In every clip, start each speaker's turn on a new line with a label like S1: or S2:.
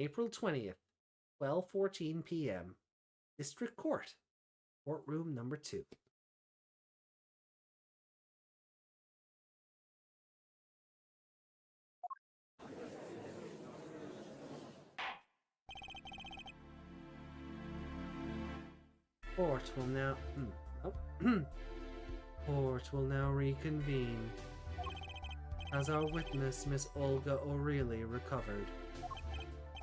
S1: April 20th, 12:14 p.m. District Court, courtroom number 2. Court will now Court will now reconvene. Has our witness, Miss Olga O'Reilly, recovered?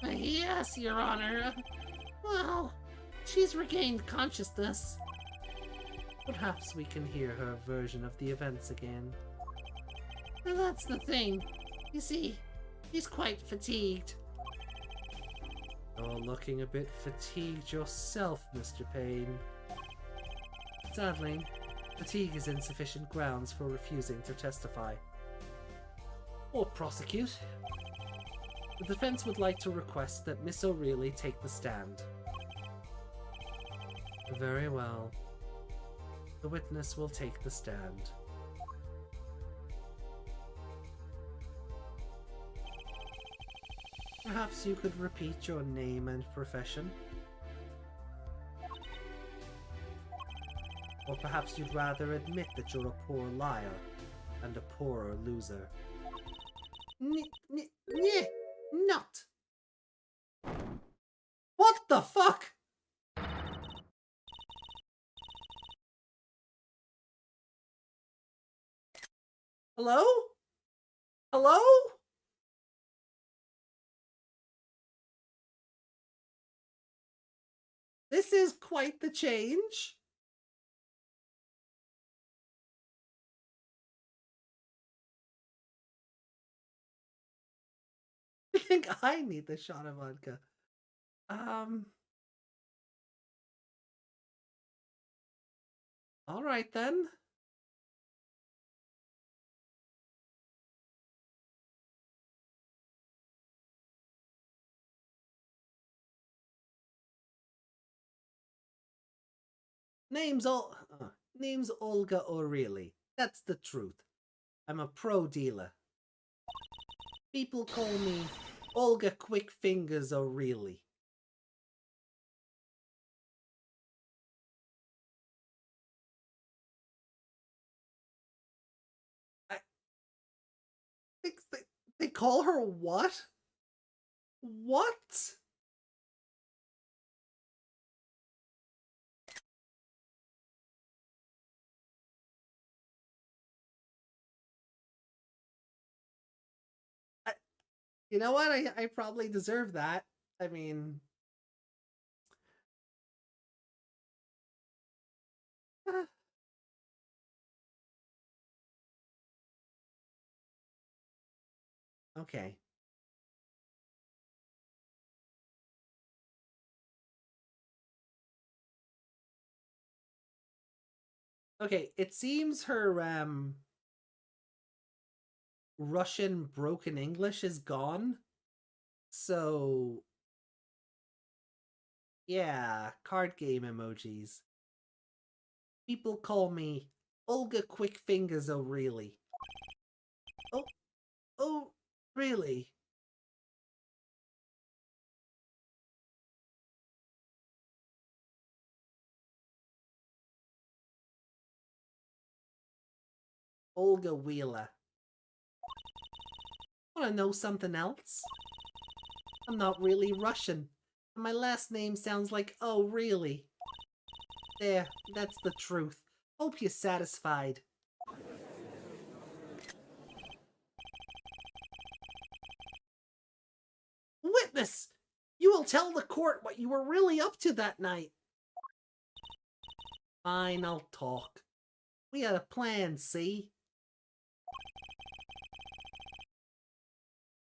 S2: Yes, Your Honor. Well, she's regained consciousness.
S1: Perhaps we can hear her version of the events again.
S2: That's the thing. You see, she's quite fatigued.
S1: You're looking a bit fatigued yourself, Mr. Payne. Sadly, fatigue is insufficient grounds for refusing to testify. Or prosecute. The defense would like to request that Miss O'Reilly take the stand. Very well. The witness will take the stand. Perhaps you could repeat your name and profession? Or perhaps you'd rather admit that you're a poor liar and a poorer loser.
S2: Not.
S1: What the fuck? Hello? Hello? This is quite the change. I think I need the shot of vodka. All right then. Name's Olga O'Reilly. That's the truth. I'm a pro dealer. People call me Olga Quick Fingers O'Reilly. They call her what? What? You know what? I probably deserve that. I mean... Okay. Okay, it seems her, Russian broken English is gone. So... yeah, card game emojis. People call me Olga Quick Fingers O'Reilly. Oh, really? Olga Wheeler. Wanna know something else? I'm not really Russian. And my last name sounds like oh really. There, that's the truth. Hope you're satisfied. Witness! You will tell the court what you were really up to that night. Fine, I'll talk. We had a plan, see?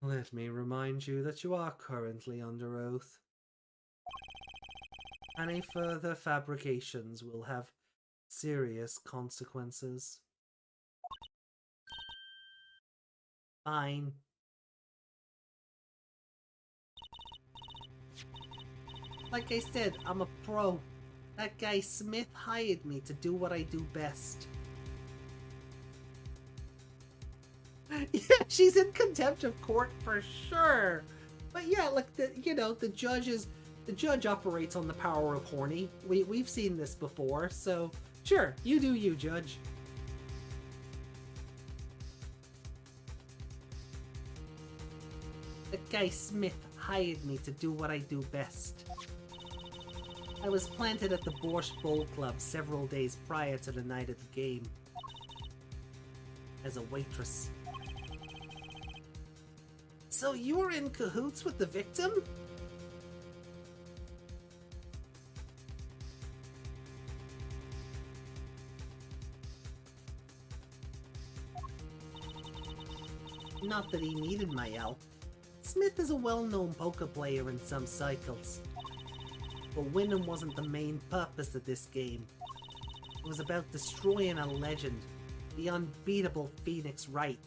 S1: Let me remind you that you are currently under oath. Any further fabrications will have serious consequences. Fine. Like I said, I'm a pro. That guy Smith hired me to do what I do best. Yeah, she's in contempt of court for sure. But yeah, like the judge operates on the power of horny. We've seen this before, so sure, you do you, Judge. That guy Smith hired me to do what I do best. I was planted at the Borscht Bowl Club several days prior to the night of the game. As a waitress. So you were in cahoots with the victim? Not that he needed my help. Smith is a well-known poker player in some cycles. But winning wasn't the main purpose of this game. It was about destroying a legend, the unbeatable Phoenix Wright.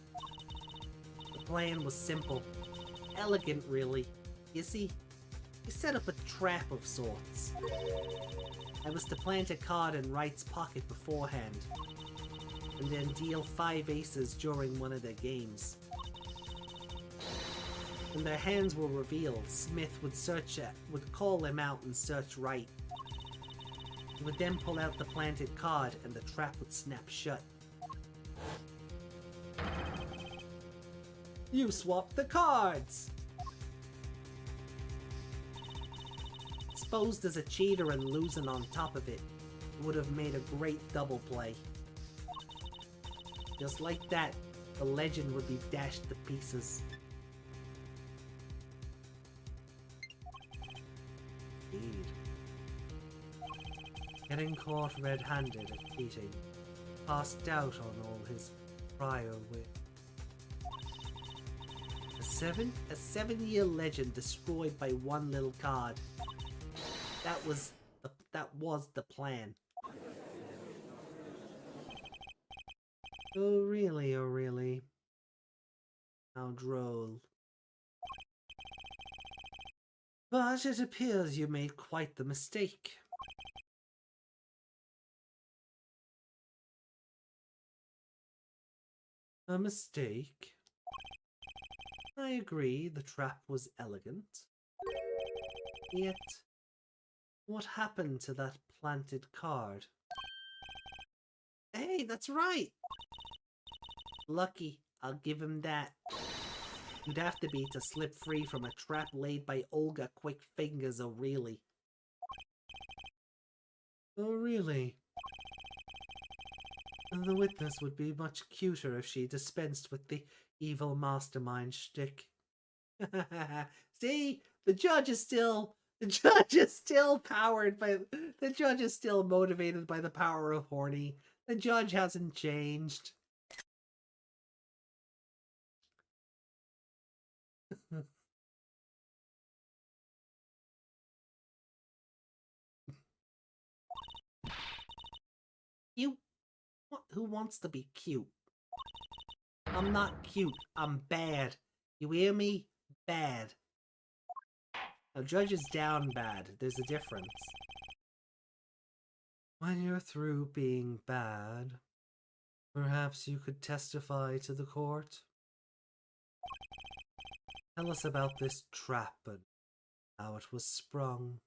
S1: The plan was simple. Elegant, really. You see, he set up a trap of sorts. I was to plant a card in Wright's pocket beforehand, and then deal 5 aces during one of their games. When their hands were revealed, Smith would call them out and search Wright. He would then pull out the planted card and the trap would snap shut. You swapped the cards! Exposed as a cheater and losing on top of it, would have made a great double play. Just like that, the legend would be dashed to pieces. Indeed. Getting caught red-handed at cheating, cast doubt on all his prior wit. A 7-year legend destroyed by one little card. That was the plan. Oh really, oh really. How droll. But it appears you made quite the mistake. A mistake? I agree, the trap was elegant. Yet, what happened to that planted card? Hey, that's right! Lucky, I'll give him that. You'd have to be to slip free from a trap laid by Olga Quick Fingers O'Reilly. Oh, really? The witness would be much cuter if she dispensed with the evil mastermind shtick. See? The judge is still powered by... The judge is still motivated by the power of horny. The judge hasn't changed. You... Who wants to be cute? I'm not cute. I'm bad. You hear me? Bad. Now, judge is down bad. There's a difference. When you're through being bad, perhaps you could testify to the court? Tell us about this trap and how it was sprung.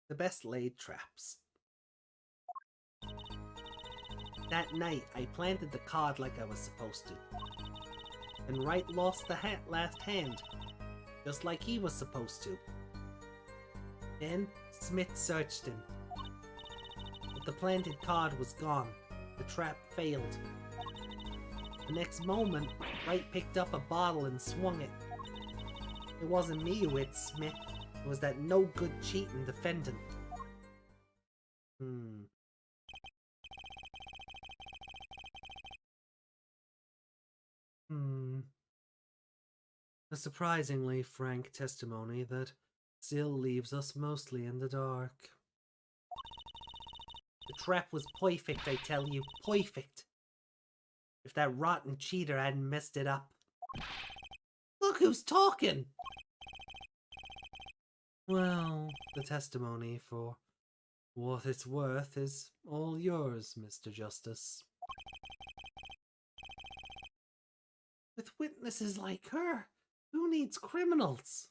S1: The best laid traps. That night, I planted the card like I was supposed to. And Wright lost the last hand, just like he was supposed to. Then, Smith searched him. But the planted card was gone. The trap failed. The next moment, Wright picked up a bottle and swung it. It wasn't me who hit Smith. It was that no-good cheating defendant. A surprisingly frank testimony that still leaves us mostly in the dark. The trap was perfect, I tell you. Perfect. If that rotten cheater hadn't messed it up. Look who's talking! Well, the testimony, for what it's worth, is all yours, Mr. Justice. With witnesses like her, who needs criminals?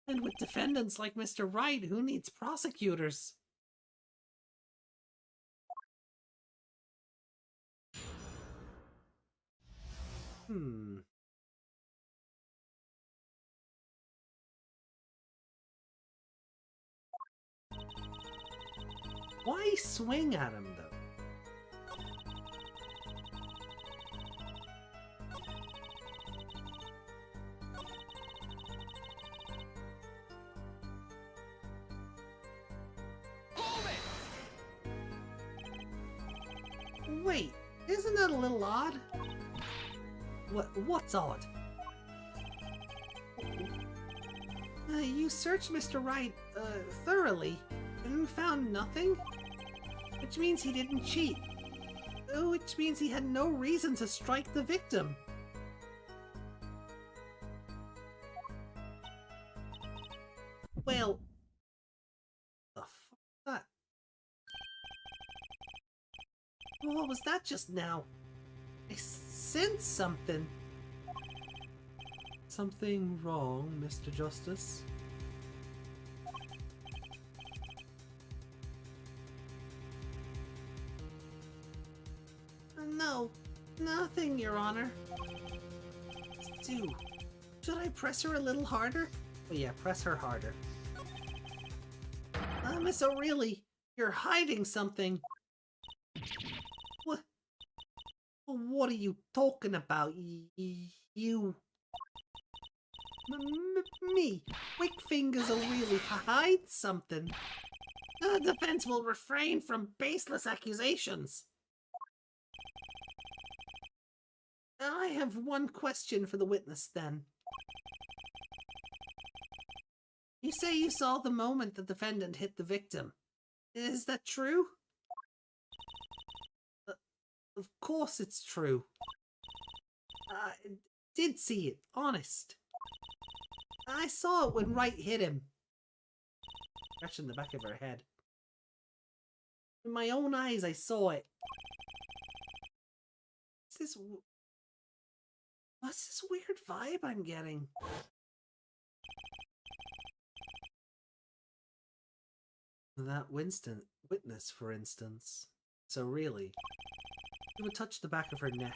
S1: And with defendants like Mr. Wright, who needs prosecutors? Why swing at him, though? Wait, isn't that a little odd? What's odd? You searched Mr. Wright, thoroughly, and found nothing? Which means he didn't cheat. Which means he had no reason to strike the victim. Well... the fuck that? What was that just now? I sensed something. Something wrong, Mr. Justice? No, nothing, Your Honor. Should I press her a little harder? Oh yeah, press her harder. Miss O'Reilly, you're hiding something. What are you talking about, you? Me, Quick Fingers O'Reilly, hide something. The defense will refrain from baseless accusations. I have one question for the witness, then. You say you saw the moment the defendant hit the victim. Is that true? Of course it's true. I did see it, honest. I saw it when Wright hit him. Scratching the back of her head. In my own eyes, I saw it. What's this weird vibe I'm getting? That witness, for instance. So really, she would touch the back of her neck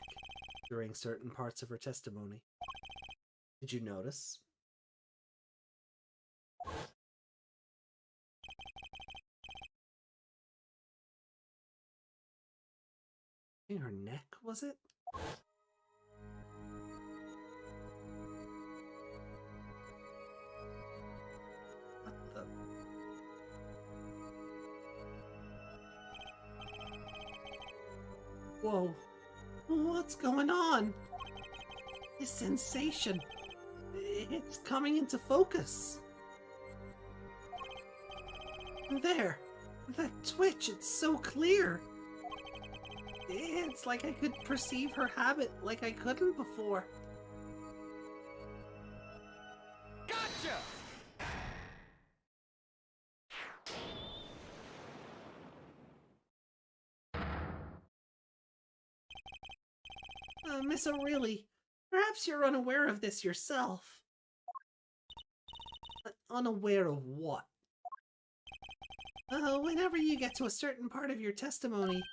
S1: during certain parts of her testimony. Did you notice? In her neck, was it? What the? Whoa. What's going on? This sensation. It's coming into focus. There. That twitch, it's so clear. It's like I could perceive her habit like I couldn't before.
S3: Gotcha!
S1: Miss O'Reilly, perhaps you're unaware of this yourself. Unaware of what? Whenever you get to a certain part of your testimony,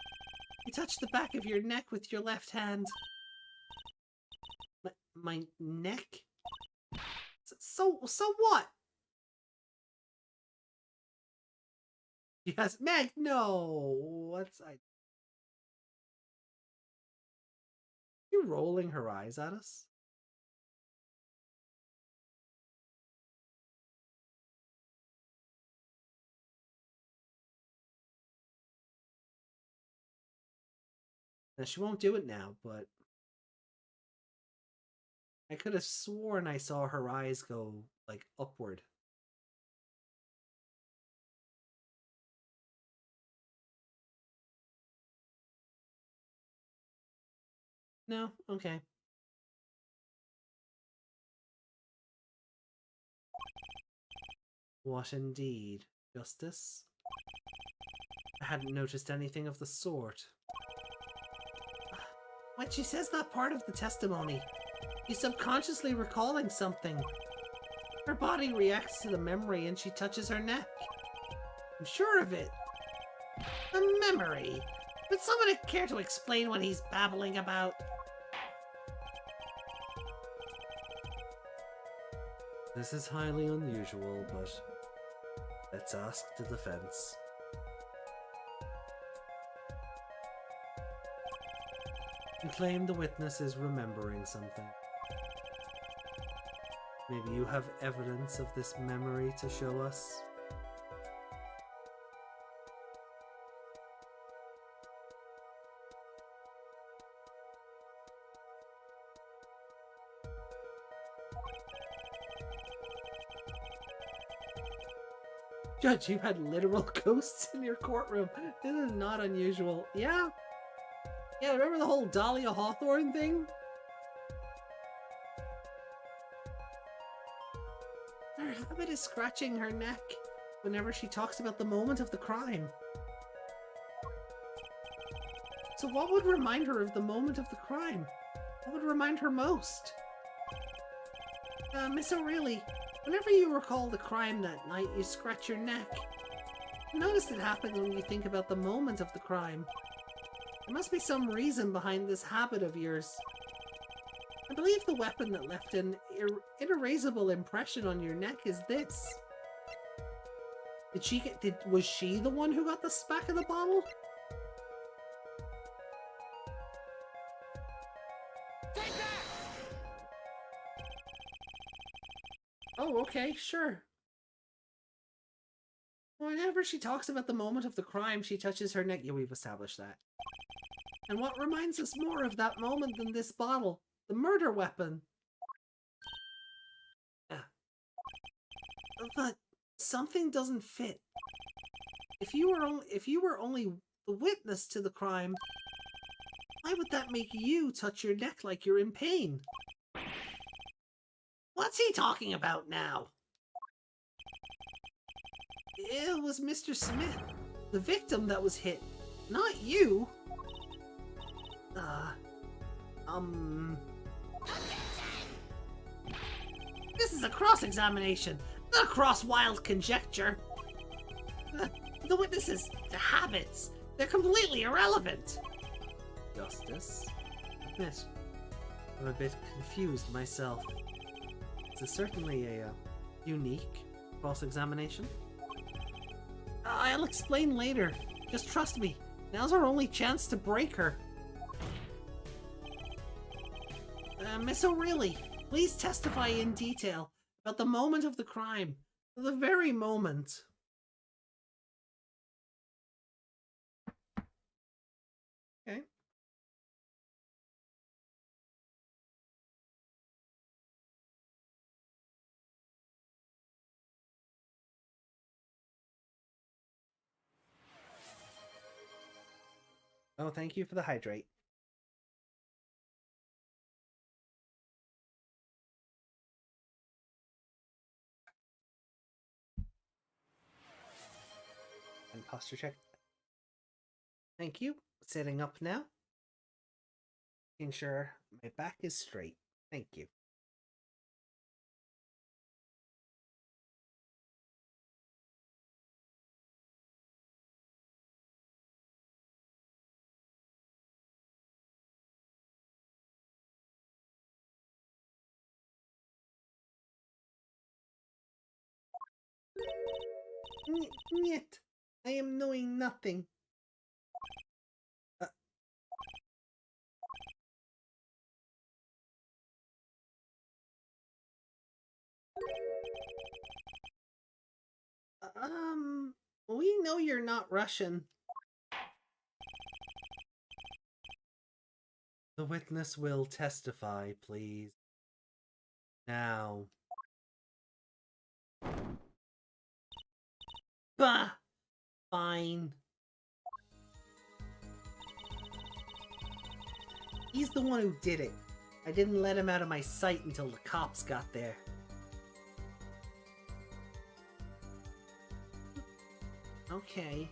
S1: you touch the back of your neck with your left hand. My neck? So what? Yes, Meg, no. You rolling her eyes at us? Now, she won't do it now, but I could have sworn I saw her eyes go, like, upward. No? Okay. What indeed? Justice? I hadn't noticed anything of the sort. When she says that part of the testimony, she's subconsciously recalling something. Her body reacts to the memory and she touches her neck. I'm sure of it. A memory? Would someone care to explain what he's babbling about? This is highly unusual, but let's ask the defense. You claim the witness is remembering something. Maybe you have evidence of this memory to show us? Judge, you've had literal ghosts in your courtroom. This is not unusual. Yeah? Yeah, remember the whole Dahlia Hawthorne thing? Her habit is scratching her neck whenever she talks about the moment of the crime. So what would remind her of the moment of the crime? What would remind her most? Miss O'Reilly, whenever you recall the crime that night, you scratch your neck. I noticed it happens when you think about the moment of the crime. There must be some reason behind this habit of yours. I believe the weapon that left an inerasable impression on your neck is this. Was she the one who got the smack of the bottle?
S3: Take that!
S1: Oh, okay, sure. Whenever she talks about the moment of the crime, she touches her neck. Yeah, we've established that. And what reminds us more of that moment than this bottle? The murder weapon. But something doesn't fit. If you were only the witness to the crime, why would that make you touch your neck like you're in pain? What's he talking about now? It was Mr. Smith, the victim, that was hit, not you. This is a cross-examination, not a cross-wild conjecture. The witnesses, the habits, they're completely irrelevant. Justice? Admit, I'm a bit confused myself. It's certainly a unique cross-examination. I'll explain later. Just trust me. Now's our only chance to break her. Miss O'Reilly, please testify in detail about the moment of the crime. The very moment. Okay. Oh, thank you for the hydrate. And posture check. Thank you. Sitting up now. Making sure my back is straight. Thank you. Yet, I am knowing nothing. We know you're not Russian. The witness will testify, please. Now. Bah! Fine. He's the one who did it. I didn't let him out of my sight until the cops got there. Okay.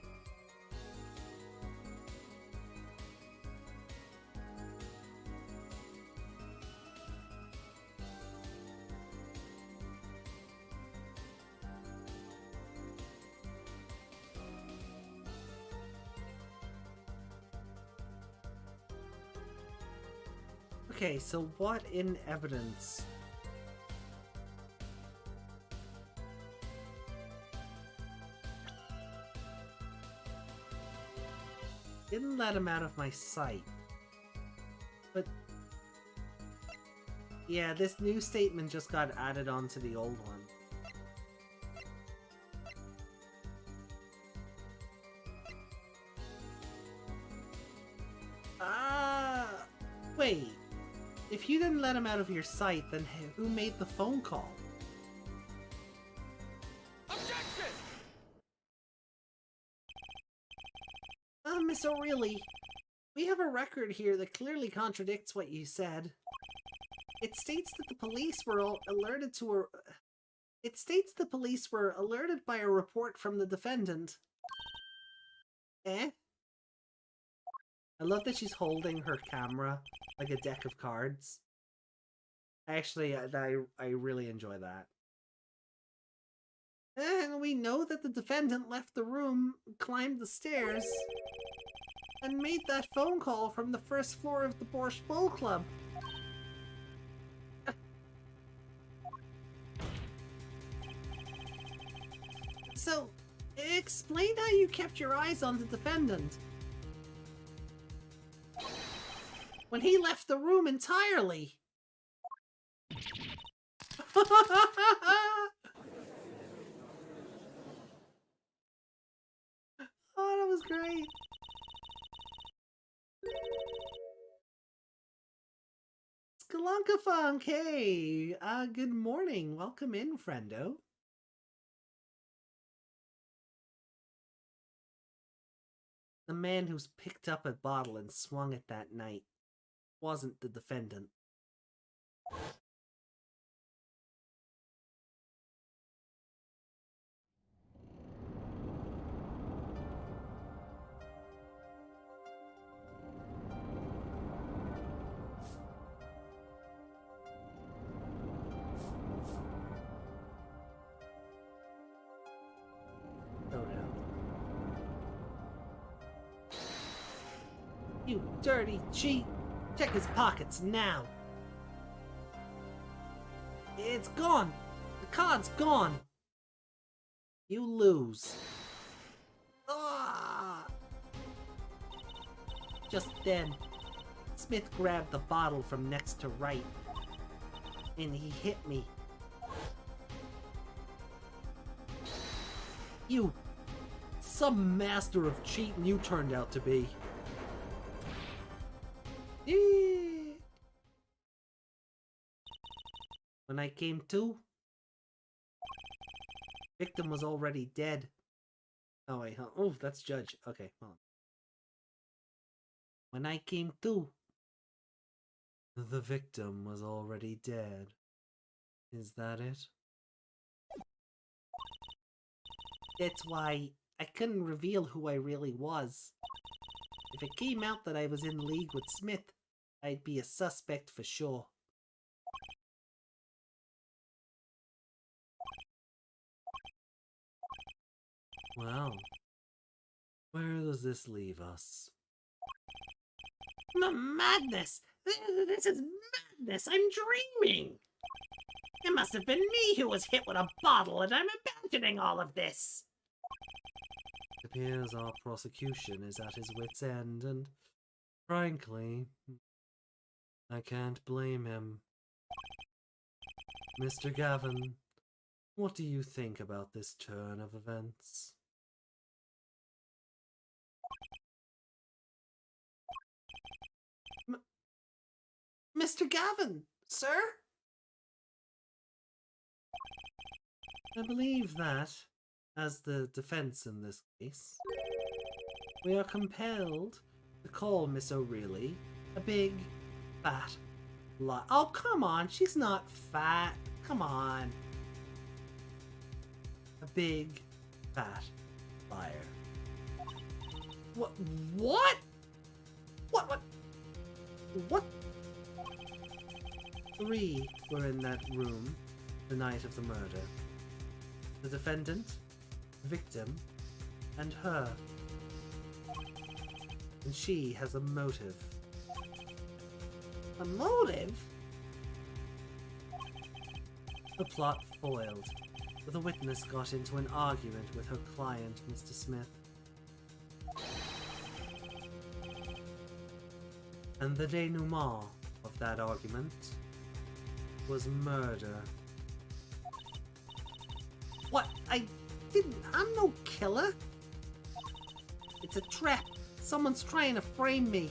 S1: Okay, so what in evidence? Didn't let him out of my sight. But yeah, this new statement just got added on to the old one. Wait. If you didn't let him out of your sight, then who made the phone call?
S3: Objection!
S1: Miss O'Reilly, we have a record here that clearly contradicts what you said. It states that the police were alerted to a... It states the police were alerted by a report from the defendant. Eh? I love that she's holding her camera like a deck of cards. Actually, I really enjoy that. And we know that the defendant left the room, climbed the stairs, and made that phone call from the first floor of the Borscht Bowl Club. So, explain how you kept your eyes on the defendant when he left the room entirely. Oh, that was great. Lachicavaga, hey, good morning. Welcome in, friendo. The man who's picked up a bottle and swung it that night wasn't the defendant. You dirty cheat! Check his pockets now! It's gone! The card's gone! You lose. Ah! Just then, Smith grabbed the bottle from next to right, and he hit me. You! Some master of cheating you turned out to be. When I came to, victim was already dead. Oh wait, huh? Oh, that's Judge. Okay, hold on. When I came to, the victim was already dead. Is that it? That's why I couldn't reveal who I really was. If it came out that I was in league with Smith, I'd be a suspect for sure. Well, where does this leave us?
S2: Madness! This is madness! I'm dreaming! It must have been me who was hit with a bottle, and I'm imagining all of this!
S1: It appears our prosecution is at his wit's end, and frankly, I can't blame him. Mr. Gavin, what do you think about this turn of events? Mr. Gavin, sir? I believe that, as the defense in this case, we are compelled to call Miss O'Reilly a big, fat lie. Oh, come on, she's not fat. Come on. A big, fat liar. What? What? What? What? 3 were in that room the night of the murder. The defendant, the victim, and her. And she has a motive.
S2: A motive?
S1: The plot foiled. The witness got into an argument with her client, Mr. Smith. And the denouement of that argument was murder.
S2: What? I'm no killer. It's a trap. Someone's trying to frame me.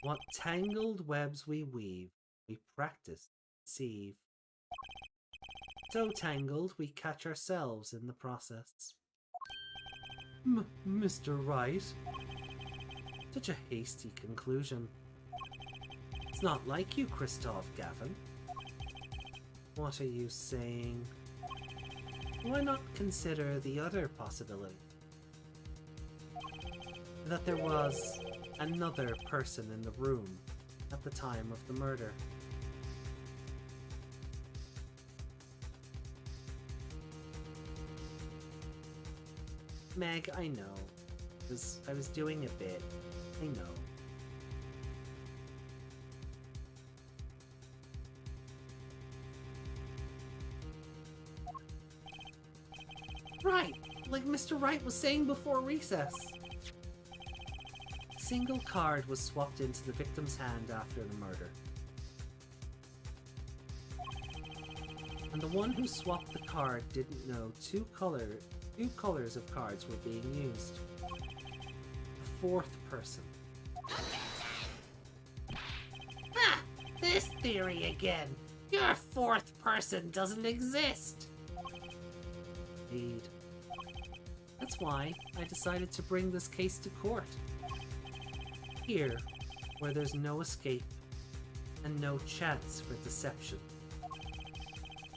S1: What tangled webs we weave, we practice, deceive. So tangled, we catch ourselves in the process. Mr. Wright? Such a hasty conclusion. It's not like you, Kristoph, Gavin. What are you saying? Why not consider the other possibility? That there was another person in the room at the time of the murder. Meg, I know. I was doing a bit. I know.
S2: Right, like Mr. Wright was saying before recess.
S1: A single card was swapped into the victim's hand after the murder. And the one who swapped the card didn't know two colors of cards were being used. A fourth person.
S2: Ah! This theory again. Your fourth person doesn't exist.
S1: Indeed. That's why I decided to bring this case to court. Here, where there's no escape and no chance for deception.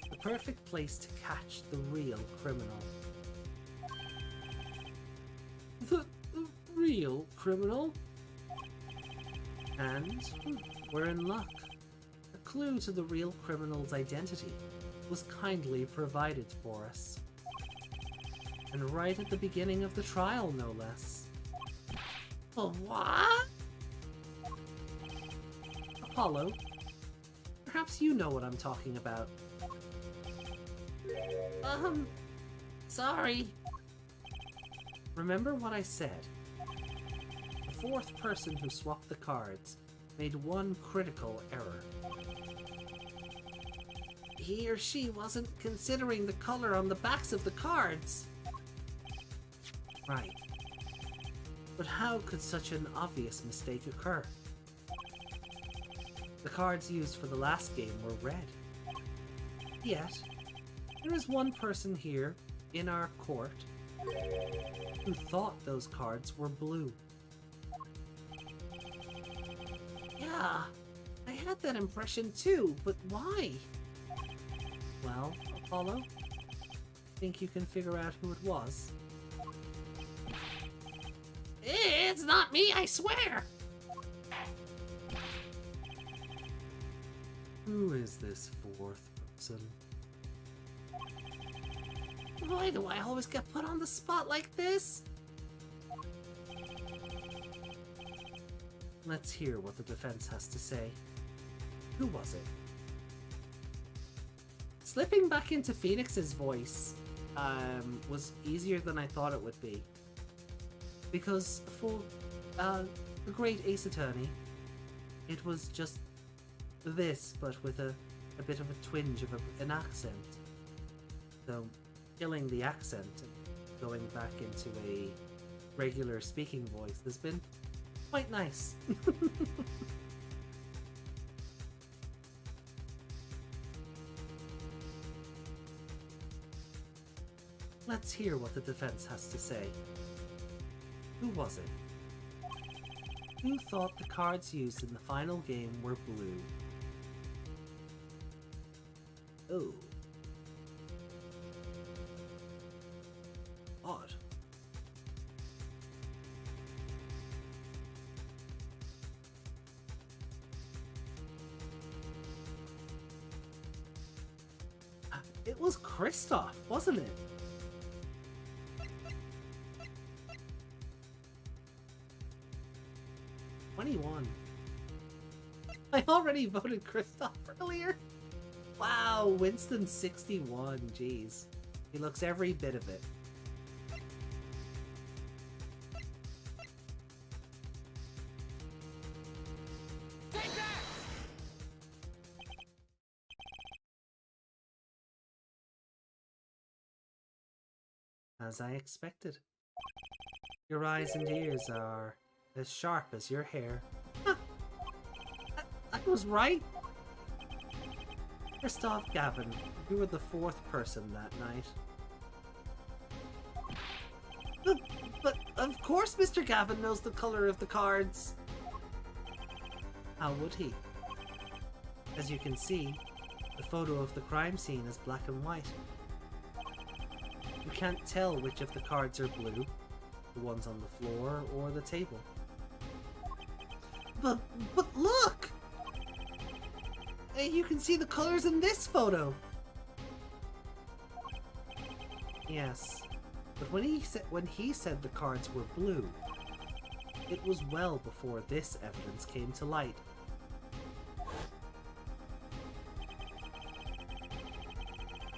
S1: The perfect place to catch the real criminal. The real criminal? And we're in luck. A clue to the real criminal's identity was kindly provided for us. And right at the beginning of the trial, no less.
S2: What?
S1: Apollo, perhaps you know what I'm talking about.
S2: Sorry.
S1: Remember what I said. The fourth person who swapped the cards made one critical error.
S2: He or she wasn't considering the color on the backs of the cards.
S1: Right. But how could such an obvious mistake occur? The cards used for the last game were red. Yet, there is one person here, in our court, who thought those cards were blue.
S2: Yeah, I had that impression too, but why?
S1: Well, Apollo, think you can figure out who it was?
S2: It's not me, I swear!
S1: Who is this fourth person?
S2: Why do I always get put on the spot like this?
S1: Let's hear what the defense has to say. Who was it? Slipping back into Phoenix's voice was easier than I thought it would be. Because for the great Ace Attorney, it was just this, but with a bit of a twinge of an accent. So, killing the accent and going back into a regular speaking voice has been quite nice. Let's hear what the defense has to say. Who was it? Who thought the cards used in the final game were blue? Oh. Odd. It was Kristoph, wasn't it? I already voted Kristoph earlier. Wow, Winston 61. Jeez, he looks every bit of it.
S3: Take that!
S1: As I expected. Your eyes and ears are as sharp as your hair. Huh. I was right. Kristoph Gavin, you were the fourth person that night. But of course Mr. Gavin knows the color of the cards. How would he? As you can see, the photo of the crime scene is black and white. You can't tell which of the cards are blue, the ones on the floor or the table. But look! You can see the colors in this photo. Yes, but when he said the cards were blue, it was well before this evidence came to light.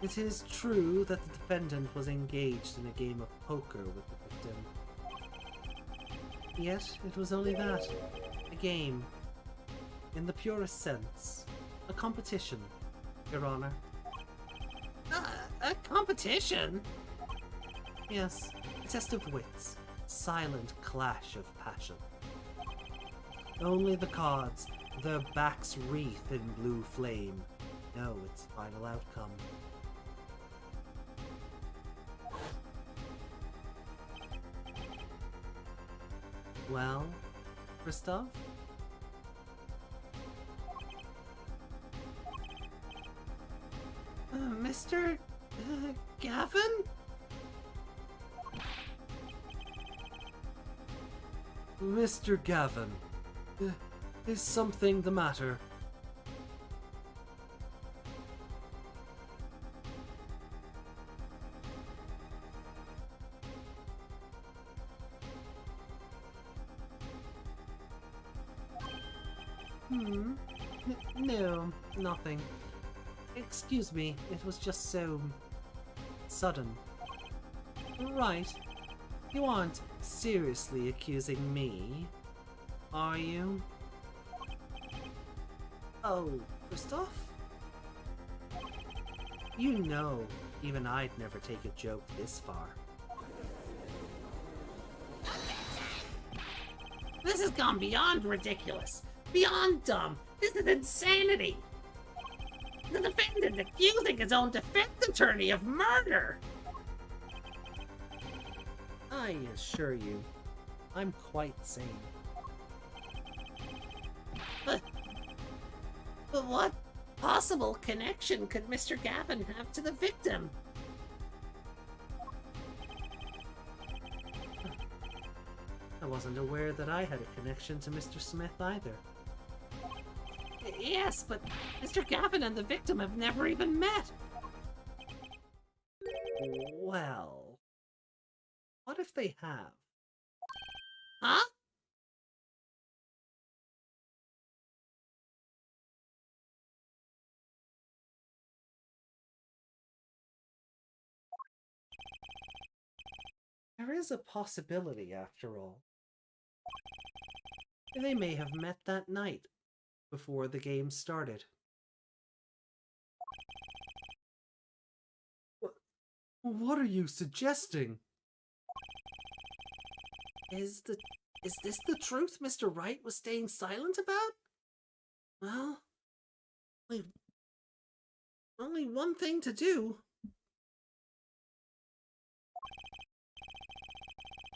S1: It is true that the defendant was engaged in a game of poker with the victim. Yet, it was only that. A game. In the purest sense. A competition, Your Honor.
S2: A competition?
S1: Yes, a test of wits. Silent clash of passion. Only the cards, their backs wreathed in blue flame, know its final outcome. Well, Kristoph?
S2: Mr. Gavin?
S1: Mr. Gavin, is something the matter? No, nothing. Excuse me, it was just so sudden. Right. You aren't seriously accusing me, are you? Oh, Kristoph? You know, even I'd never take a joke this far.
S2: This has gone beyond ridiculous. Beyond dumb. This is insanity. The defendant accusing his own defense attorney of murder.
S1: I assure you, I'm quite sane.
S2: But what possible connection could Mr. Gavin have to the victim?
S1: I wasn't aware that I had a connection to Mr. Smith either.
S2: Yes, but Mr. Gavin and the victim have never even met.
S1: Well, what if they have?
S2: Huh?
S1: There is a possibility, after all. They may have met that night, before the game started. What are you suggesting?
S2: Is this the truth Mr. Wright was staying silent about? Well, we've only one thing to do.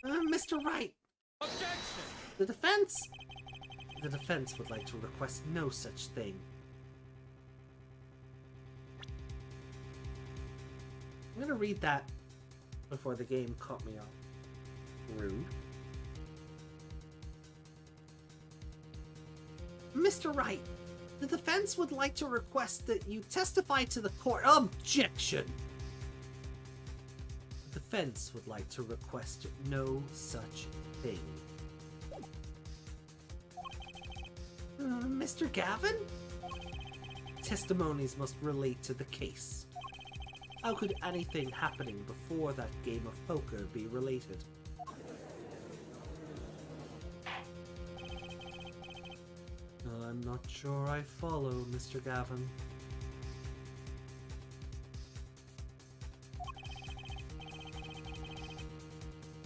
S2: Mr. Wright.
S3: Objection!
S2: The defense?
S1: The defense would like to request no such thing. I'm gonna read that before the game caught me off. Rude.
S2: Mr. Wright, the defense would like to request that you testify to the court. Objection!
S1: The defense would like to request no such thing.
S2: Mr. Gavin?
S1: Testimonies must relate to the case. How could anything happening before that game of poker be related? I'm not sure I follow, Mr. Gavin.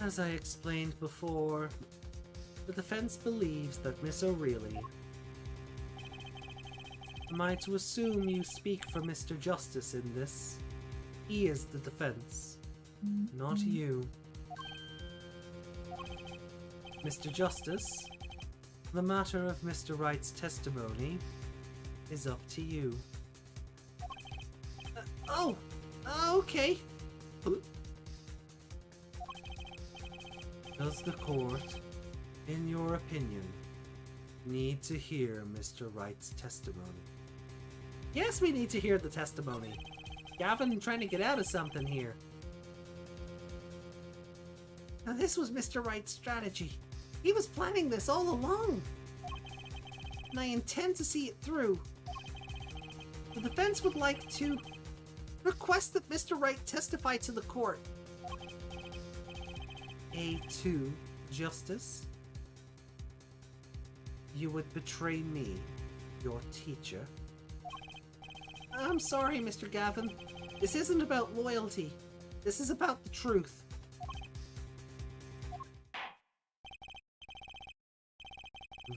S1: As I explained before, the defense believes that Miss O'Reilly... Am I to assume you speak for Mr. Justice in this? He is the defense, not you. Mr. Justice, the matter of Mr. Wright's testimony is up to you.
S2: Okay.
S1: Does the court, in your opinion, need to hear Mr. Wright's testimony?
S2: Yes, we need to hear the testimony. Gavin trying to get out of something here. Now this was Mr. Wright's strategy. He was planning this all along. And I intend to see it through. The defense would like to request that Mr. Wright testify to the court.
S1: A2, Justice? You would betray me, your teacher?
S2: I'm sorry, Mr. Gavin. This isn't about loyalty. This is about the truth.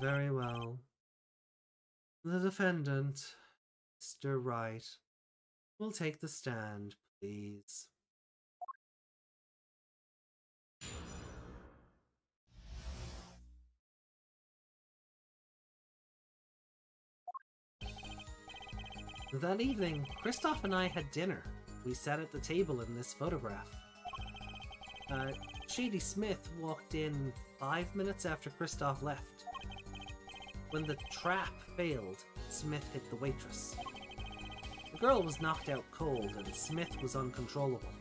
S1: Very well. The defendant, Mr. Wright, will take the stand, please. That evening, Kristoph and I had dinner. We sat at the table in this photograph. Shady Smith walked in 5 minutes after Kristoph left. When the trap failed, Smith hit the waitress. The girl was knocked out cold and Smith was uncontrollable.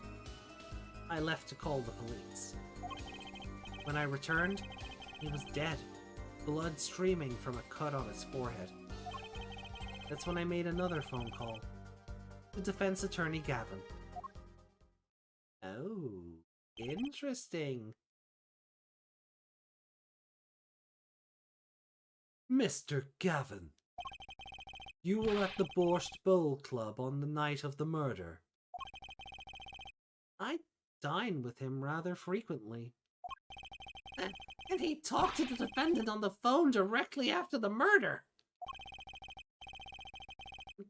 S1: I left to call the police. When I returned, he was dead, blood streaming from a cut on his forehead. That's when I made another phone call. The defense attorney Gavin. Oh, interesting. Mr. Gavin, you were at the Borscht Bowl Club on the night of the murder. I dine with him rather frequently.
S2: And he talked to the defendant on the phone directly after the murder.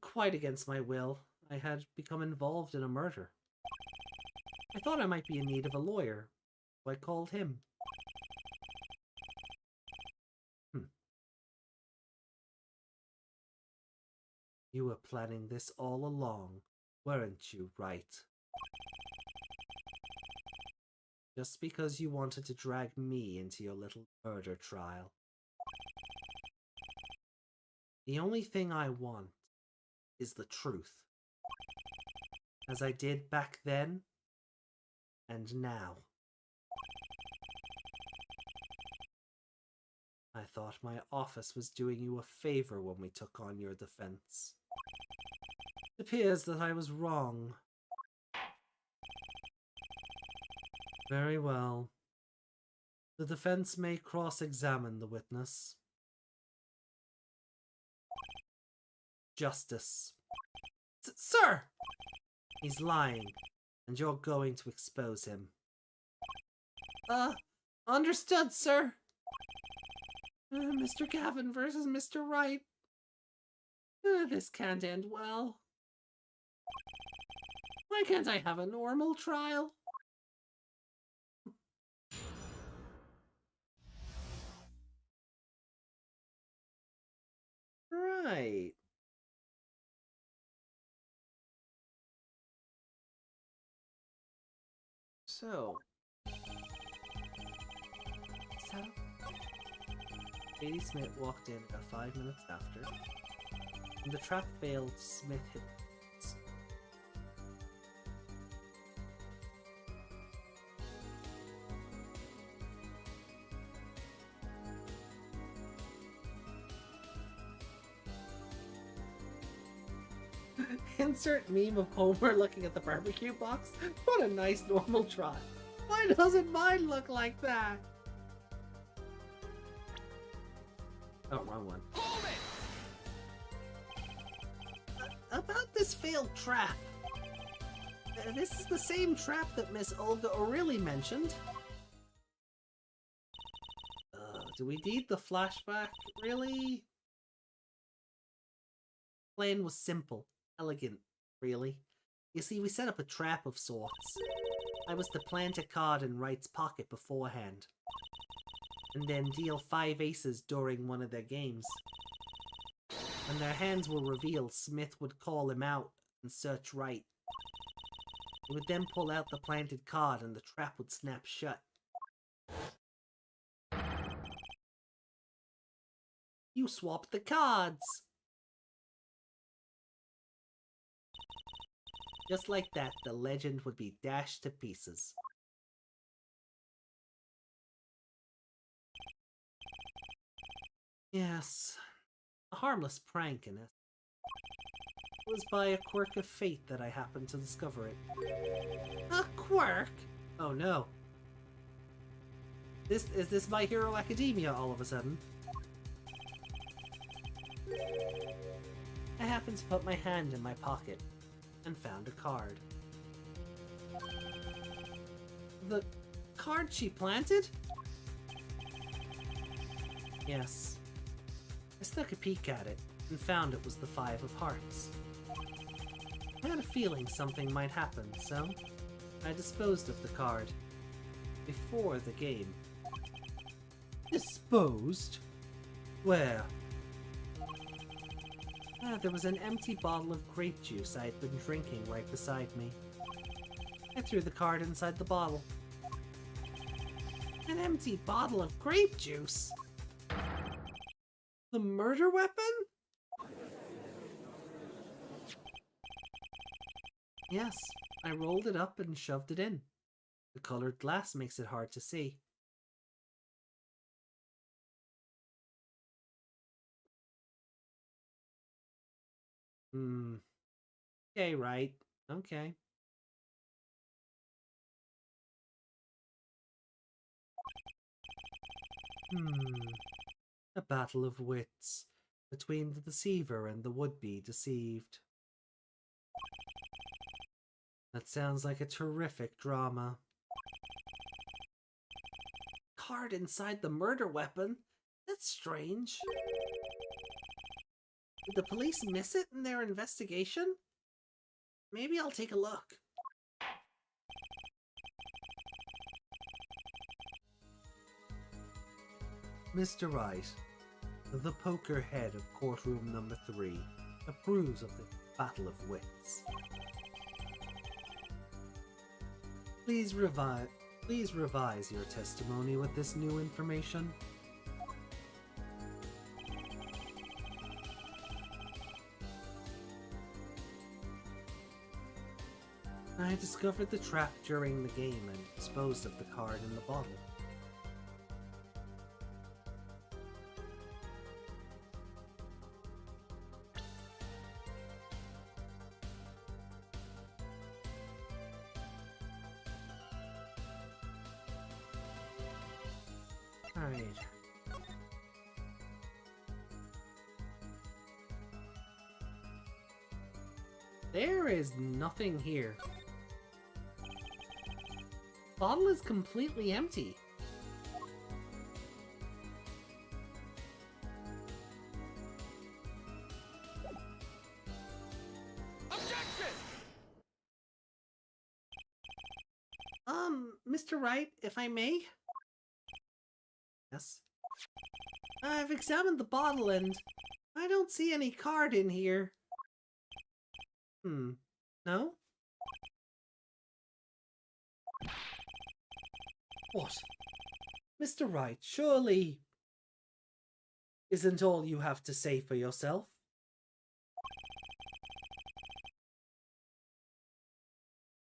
S1: Quite against my will, I had become involved in a murder. I thought I might be in need of a lawyer, so I called him. You were planning this all along, weren't you, Wright? Just because you wanted to drag me into your little murder trial. The only thing I want is the truth. As I did back then, and now. I thought my office was doing you a favor when we took on your defense. It appears that I was wrong. Very well. The defense may cross-examine the witness. Justice.
S2: Sir!
S1: He's lying. and you're going to expose him.
S2: Understood, sir. Mr. Gavin versus Mr. Wright. This can't end well. Why can't I have a normal trial?
S1: Right. So, Katie Smith walked in about 5 minutes after. When the trap failed, Smith hit. Insert meme of Homer looking at the barbecue box. What a nice normal try.
S2: Why doesn't mine look like that?
S1: Oh, wrong one.
S3: Hold it!
S2: About this failed trap. This is the same trap that Miss Olga O'Reilly mentioned.
S1: Do we need the flashback? Really? Plan was simple. Elegant, really. You see, we set up a trap of sorts. I was to plant a card in Wright's pocket beforehand, and then deal 5 aces during one of their games. When their hands were revealed, Smith would call him out and search Wright. He would then pull out the planted card and the trap would snap shut. You swapped the cards! Just like that, the legend would be dashed to pieces. Yes, a harmless prank in it. It was by a quirk of fate that I happened to discover it.
S2: A quirk?
S1: Oh no. Is this My Hero Academia all of a sudden? I happened to put my hand in my pocket and found a card.
S2: The card she planted?
S1: Yes. I snuck a peek at it and found it was the 5 of Hearts. I had a feeling something might happen, so I disposed of the card before the game.
S2: Disposed?
S1: Where? There was an empty bottle of grape juice I had been drinking right beside me. I threw the card inside the bottle.
S2: An empty bottle of grape juice? The murder weapon?
S1: Yes, I rolled it up and shoved it in. The colored glass makes it hard to see. Okay, right. Okay. A battle of wits between the deceiver and the would-be deceived. That sounds like a terrific drama.
S2: Card inside the murder weapon? That's strange. Did the police miss it in their investigation? Maybe I'll take a look.
S1: Mr. Wright, the poker head of courtroom number 3, approves of the battle of wits. Please revise your testimony with this new information. I discovered the trap during the game and disposed of the card in the bottle. Alright. There is nothing here. bottle is completely empty.
S3: Objection!
S2: Mr. Wright, if I may?
S1: Yes.
S2: I've examined the bottle and I don't see any card in here.
S1: No? What? Mr. Wright, surely isn't all you have to say for yourself?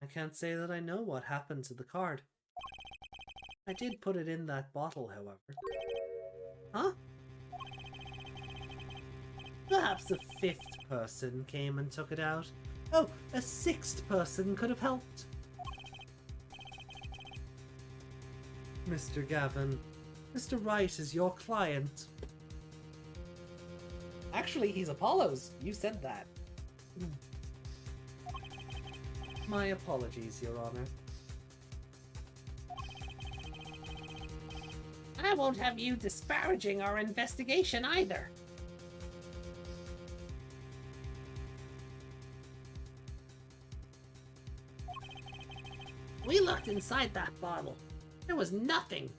S1: I can't say that I know what happened to the card. I did put it in that bottle, however.
S2: Huh?
S1: Perhaps a fifth person came and took it out.
S2: Oh, a sixth person could have helped.
S1: Mr. Gavin, Mr. Wright is your client.
S2: Actually, he's Apollo's. You said that.
S1: My apologies, Your Honor.
S2: I won't have you disparaging our investigation either. We looked inside that bottle. There was nothing.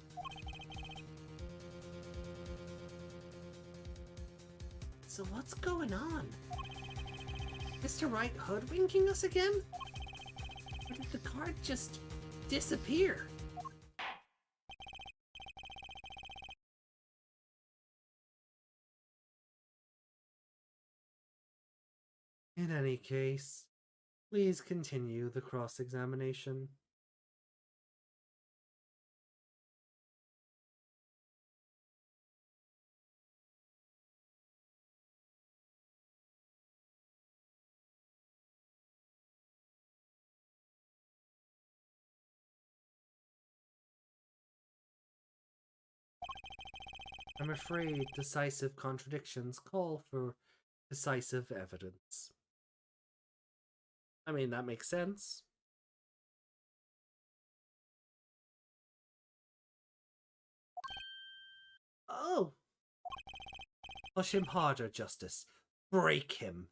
S2: So what's going on? Mr. Wright hoodwinking us again? Or did the card just disappear?
S1: In any case, please continue the cross-examination. I'm afraid decisive contradictions call for decisive evidence. I mean, that makes sense.
S2: Oh,
S1: Push him harder, Justice. Break him.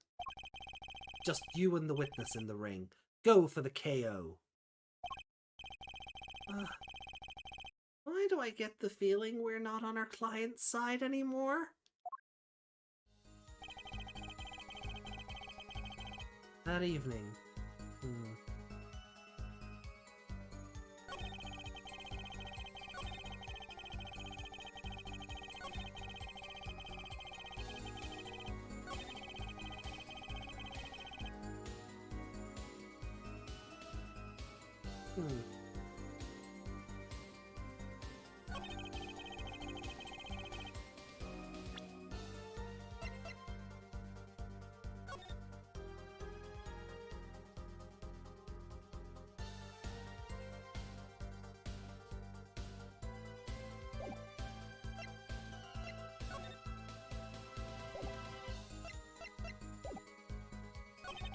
S1: Just you and the witness in the ring. Go for the KO.
S2: why do I get the feeling we're not on our client's side anymore?
S1: That evening.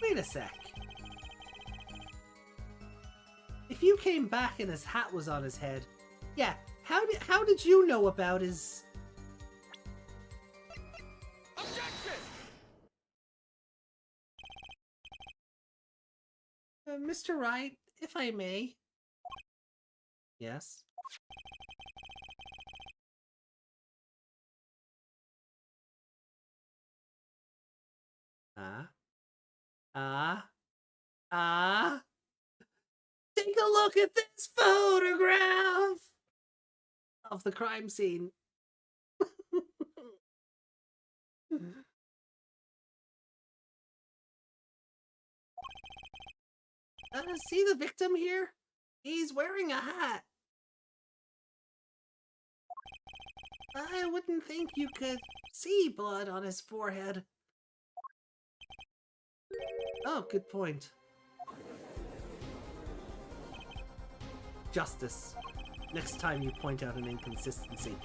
S2: Wait a sec. If you came back and his hat was on his head, yeah, how did you know about his...
S3: Objection!
S2: Mr. Wright, if I may.
S1: Yes?
S2: Take a look at this photograph of the crime scene. See the victim here? He's wearing a hat. I wouldn't think you could see blood on his forehead.
S1: Oh, good point. Justice, next time you point out an inconsistency,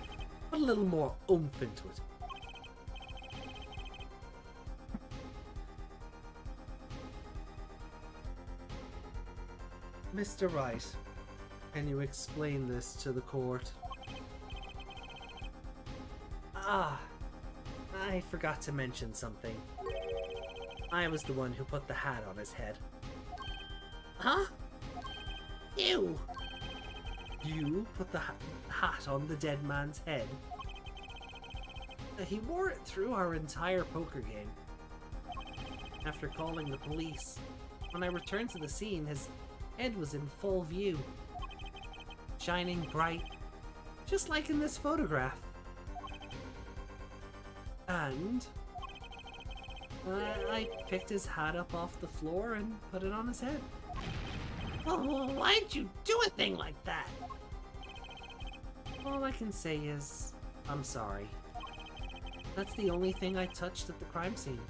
S1: put a little more oomph into it. Mr. Wright, Can you explain this to the court? Ah, I forgot to mention something. I was the one who put the hat on his head.
S2: Huh? Ew!
S1: You put the hat on the dead man's head? He wore it through our entire poker game. After calling the police, when I returned to the scene, his head was in full view. Shining bright, just like in this photograph. And I picked his hat up off the floor and put it on his head.
S2: Well, why'd you do a thing like that?
S1: All I can say is, I'm sorry. That's the only thing I touched at the crime scene.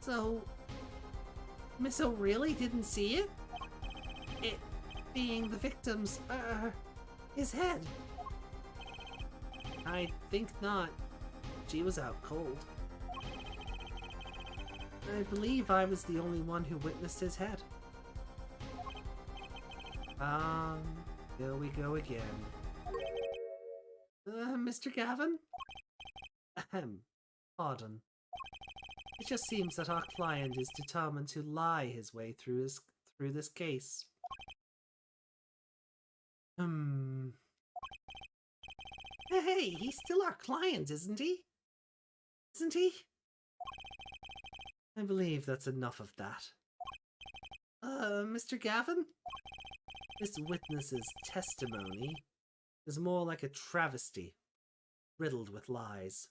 S2: So, Miss O'Reilly didn't see it? It being the victim's, his head?
S1: I think not. She was out cold. I believe I was the only one who witnessed his head. Here we go again.
S2: Mr. Gavin?
S1: Ahem. Pardon. It just seems that our client is determined to lie his way through this case.
S2: Hey, he's still our client, isn't he? Isn't he?
S1: I believe that's enough of that.
S2: Mr. Gavin?
S1: This witness's testimony is more like a travesty, riddled with lies.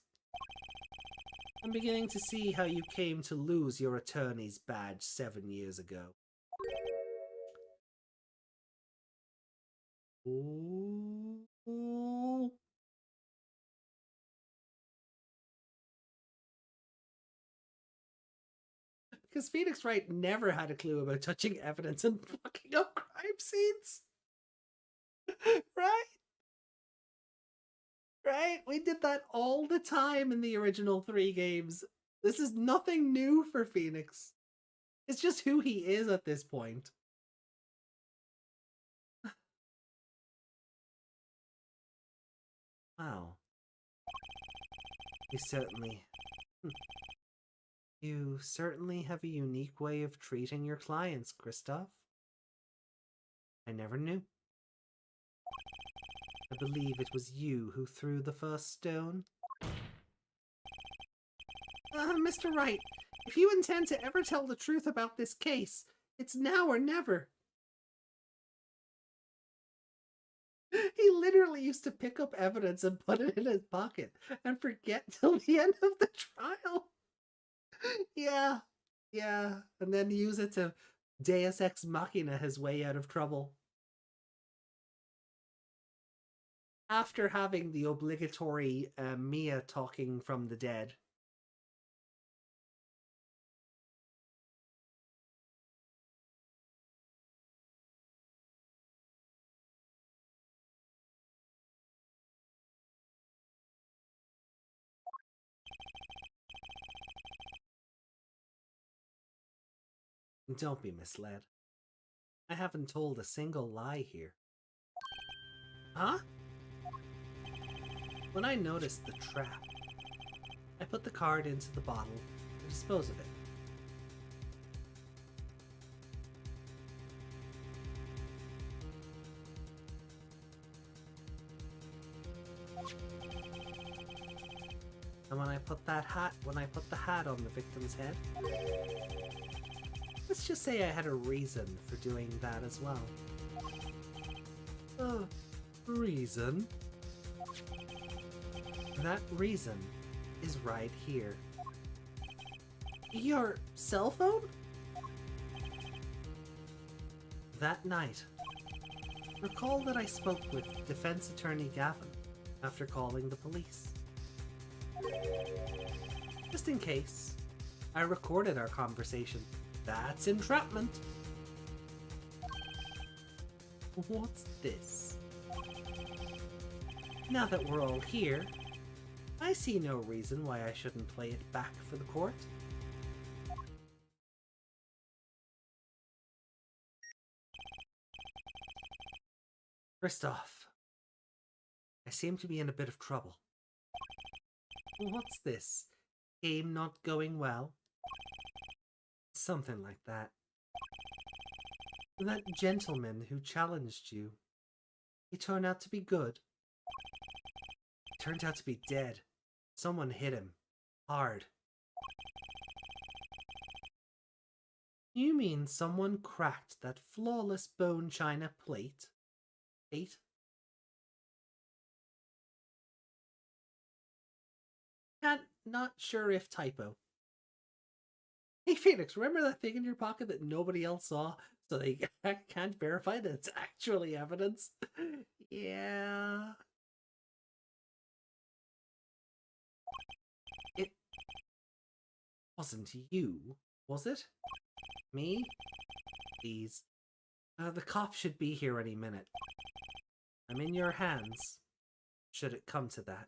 S1: I'm beginning to see how you came to lose your attorney's badge 7 years ago. Ooh. Because Phoenix Wright never had a clue about touching evidence and fucking up crime scenes. Right? Right? We did that all the time in the original 3 games. This is nothing new for Phoenix. It's just who he is at this point. Wow. You certainly have a unique way of treating your clients, Kristoph. I never knew. I believe it was you who threw the first stone.
S2: Mr. Wright, if you intend to ever tell the truth about this case, it's now or never.
S1: He literally used to pick up evidence and put it in his pocket and forget till the end of the trial. Yeah, and then use it to Deus Ex Machina his way out of trouble. After having the obligatory Mia talking from the dead. Don't be misled. I haven't told a single lie here.
S2: Huh?
S1: When I noticed the trap, I put the card into the bottle to dispose of it. And when I put the hat on the victim's head, let's just say I had a reason for doing that as well. Reason? That reason is right here.
S2: Your cell phone?
S1: That night, recall that I spoke with defense attorney Gavin after calling the police. Just in case, I recorded our conversation. That's entrapment. What's this? Now that we're all here, I see no reason why I shouldn't play it back for the court. Kristoph, I seem to be in a bit of trouble. What's this? Game not going well? Something like that. That gentleman who challenged you, he turned out to be good. He turned out to be dead. Someone hit him. Hard. You mean someone cracked that flawless bone china plate? Not sure if typo. Hey Phoenix, remember that thing in your pocket that nobody else saw, so they can't verify that it's actually evidence? Yeah. It wasn't you, was it? Me? Please. The cops should be here any minute. I'm in your hands, should it come to that.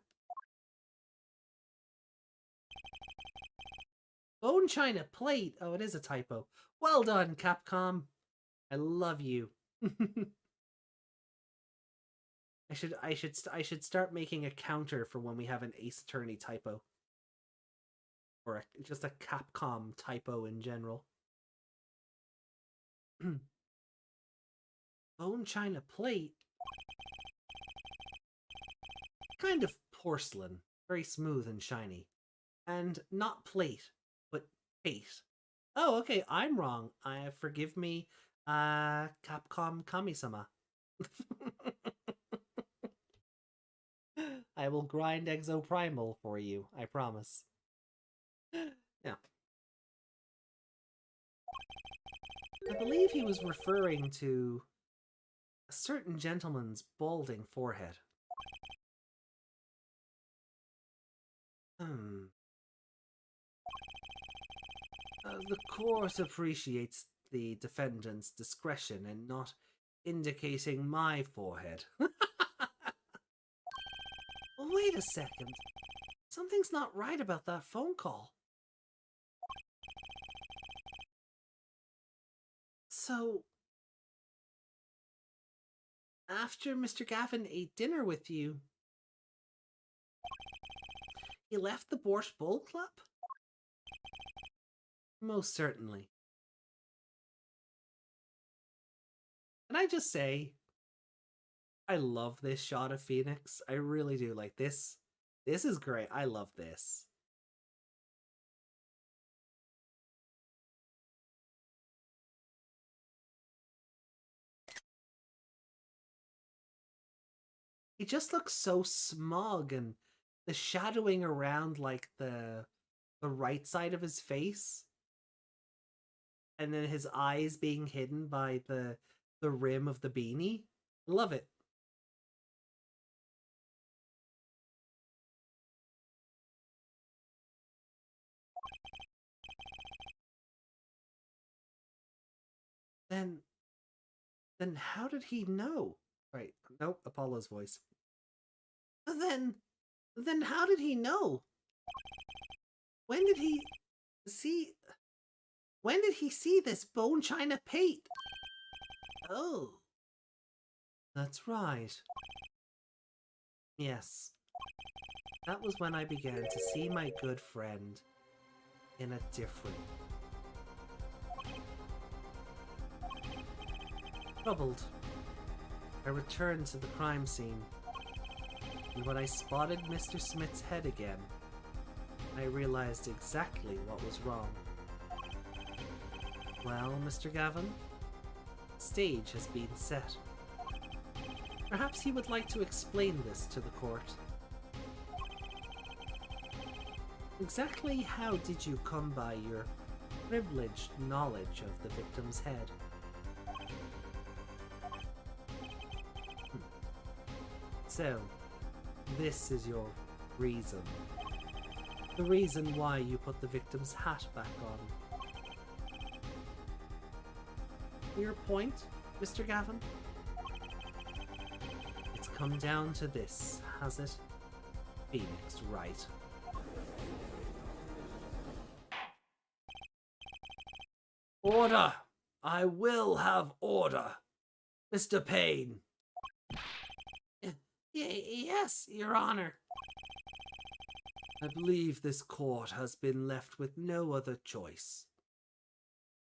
S1: Bone china plate. Oh, it is a typo. Well done, Capcom. I love you. I should start making a counter for when we have an Ace Attorney typo, or just a Capcom typo in general. Bone china plate. Kind of porcelain, very smooth and shiny, and not plate, but pate. Oh, okay, I'm wrong. Forgive me, Capcom Kami-sama. I will grind Exoprimal for you, I promise. Yeah. I believe he was referring to a certain gentleman's balding forehead. The court appreciates the defendant's discretion in not indicating my forehead. Wait a second. Something's not right about that phone call. So, after Mr. Gavin ate dinner with you, he left the Borscht Bowl Club? Most certainly. Can I just say, I love this shot of Phoenix. I really do. Like this. This is great. I love this. He just looks so smug, and the shadowing around like the right side of his face, and then his eyes being hidden by the rim of the beanie. Love it. Then how did he know? Right, nope, Apollo's voice. Then how did he know? When did he see this bone china plate? Oh. That's right. Yes. That was when I began to see my good friend in a different. Troubled, I returned to the crime scene, and when I spotted Mr. Smith's head again, I realized exactly what was wrong. Well, Mr. Gavin, the stage has been set. Perhaps he would like to explain this to the court. Exactly how did you come by your privileged knowledge of the victim's head? So, this is your reason. The reason why you put the victim's hat back on. Your point, Mr. Gavin? It's come down to this, has it? Phoenix, right? Order! I will have order! Mr. Payne!
S2: Yes, Your Honor.
S1: I believe this court has been left with no other choice.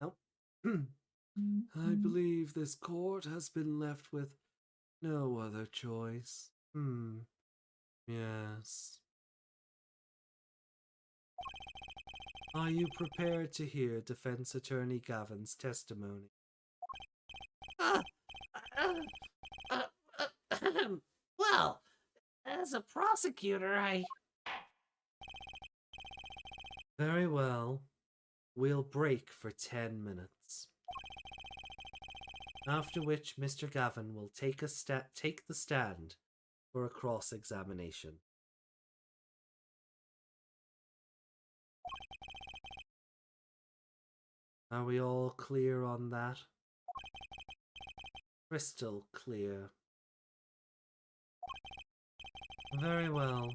S1: Nope. I believe this court has been left with no other choice. Yes. Are you prepared to hear Defense Attorney Gavin's testimony?
S2: Uh, uh, uh, well, as a prosecutor,
S1: Very well. We'll break for 10 minutes. After which Mr. Gavin will take the stand for a cross-examination. Are we all clear on that? Crystal clear. Very well.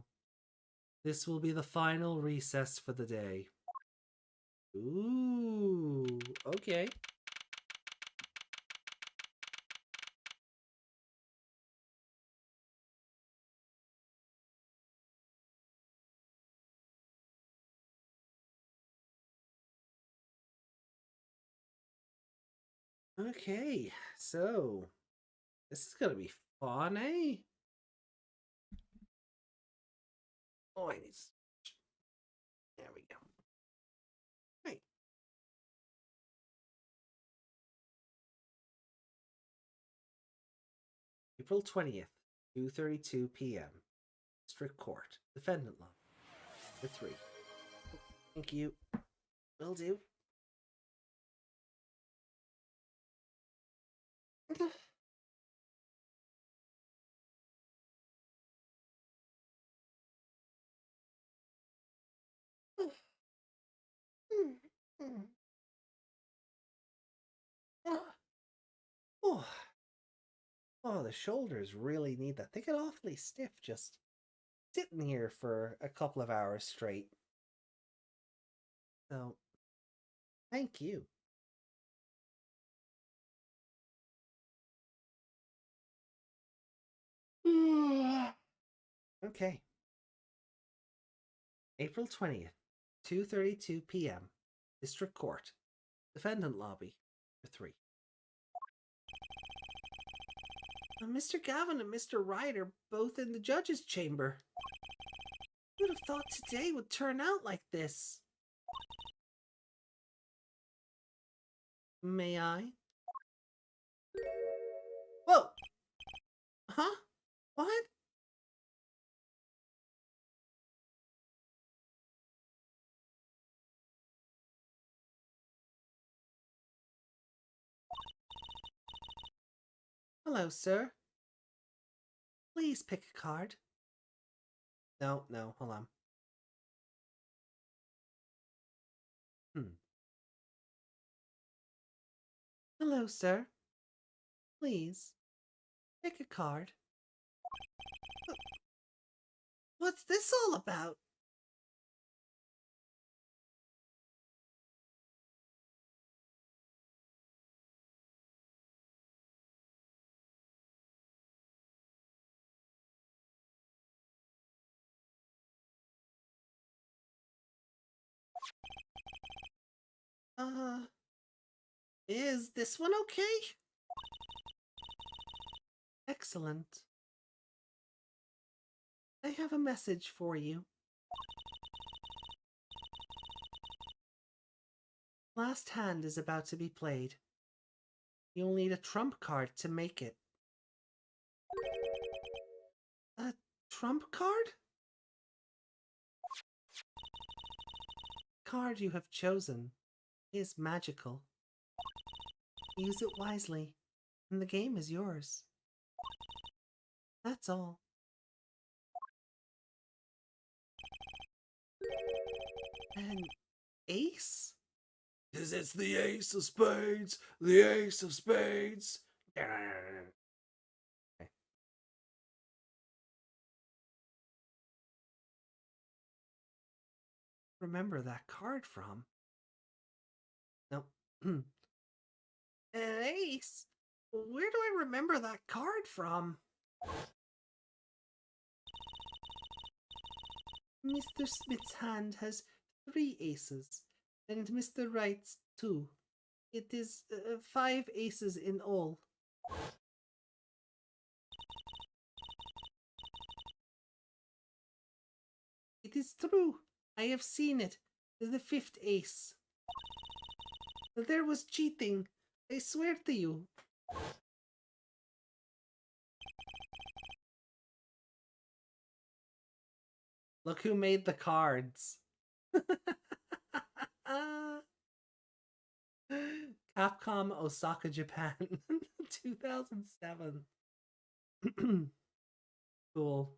S1: This will be the final recess for the day. Ooh, okay. Okay, so this is gonna be fun, eh? Oh, I need. There we go. Right. April 20th, 2:32 p.m. District Court. Defendant Law. For 3. Thank you. Will do. Oh, oh, the shoulders really need that. They get awfully stiff just sitting here for a couple of hours straight. So, thank you. Okay. April 20th, 2:32 p.m. District Court. Defendant Lobby. For 3. Mr. Gavin and Mr. Wright are both in the judge's chamber. Who'd have thought today would turn out like this? May I? Whoa! Huh? What? Hello, sir. Please pick a card. No, hold on. Hello, sir. Please pick a card. What's this all about? Is this one okay? Excellent. I have a message for you. Last hand is about to be played. You'll need a trump card to make it. A trump card? The card you have chosen is magical. Use it wisely, and the game is yours. That's all. An ace? 'Cause it's the ace of spades, the ace of spades. Remember that card from? No. An ace? Where do I remember that card from?
S2: Mr. Smith's hand has 3 aces, and Mr. Wright's 2. It is 5 aces in all. It is true. I have seen it. The 5th ace. There was cheating. I swear to you.
S1: Look who made the cards. Capcom Osaka, Japan, 2007. Cool.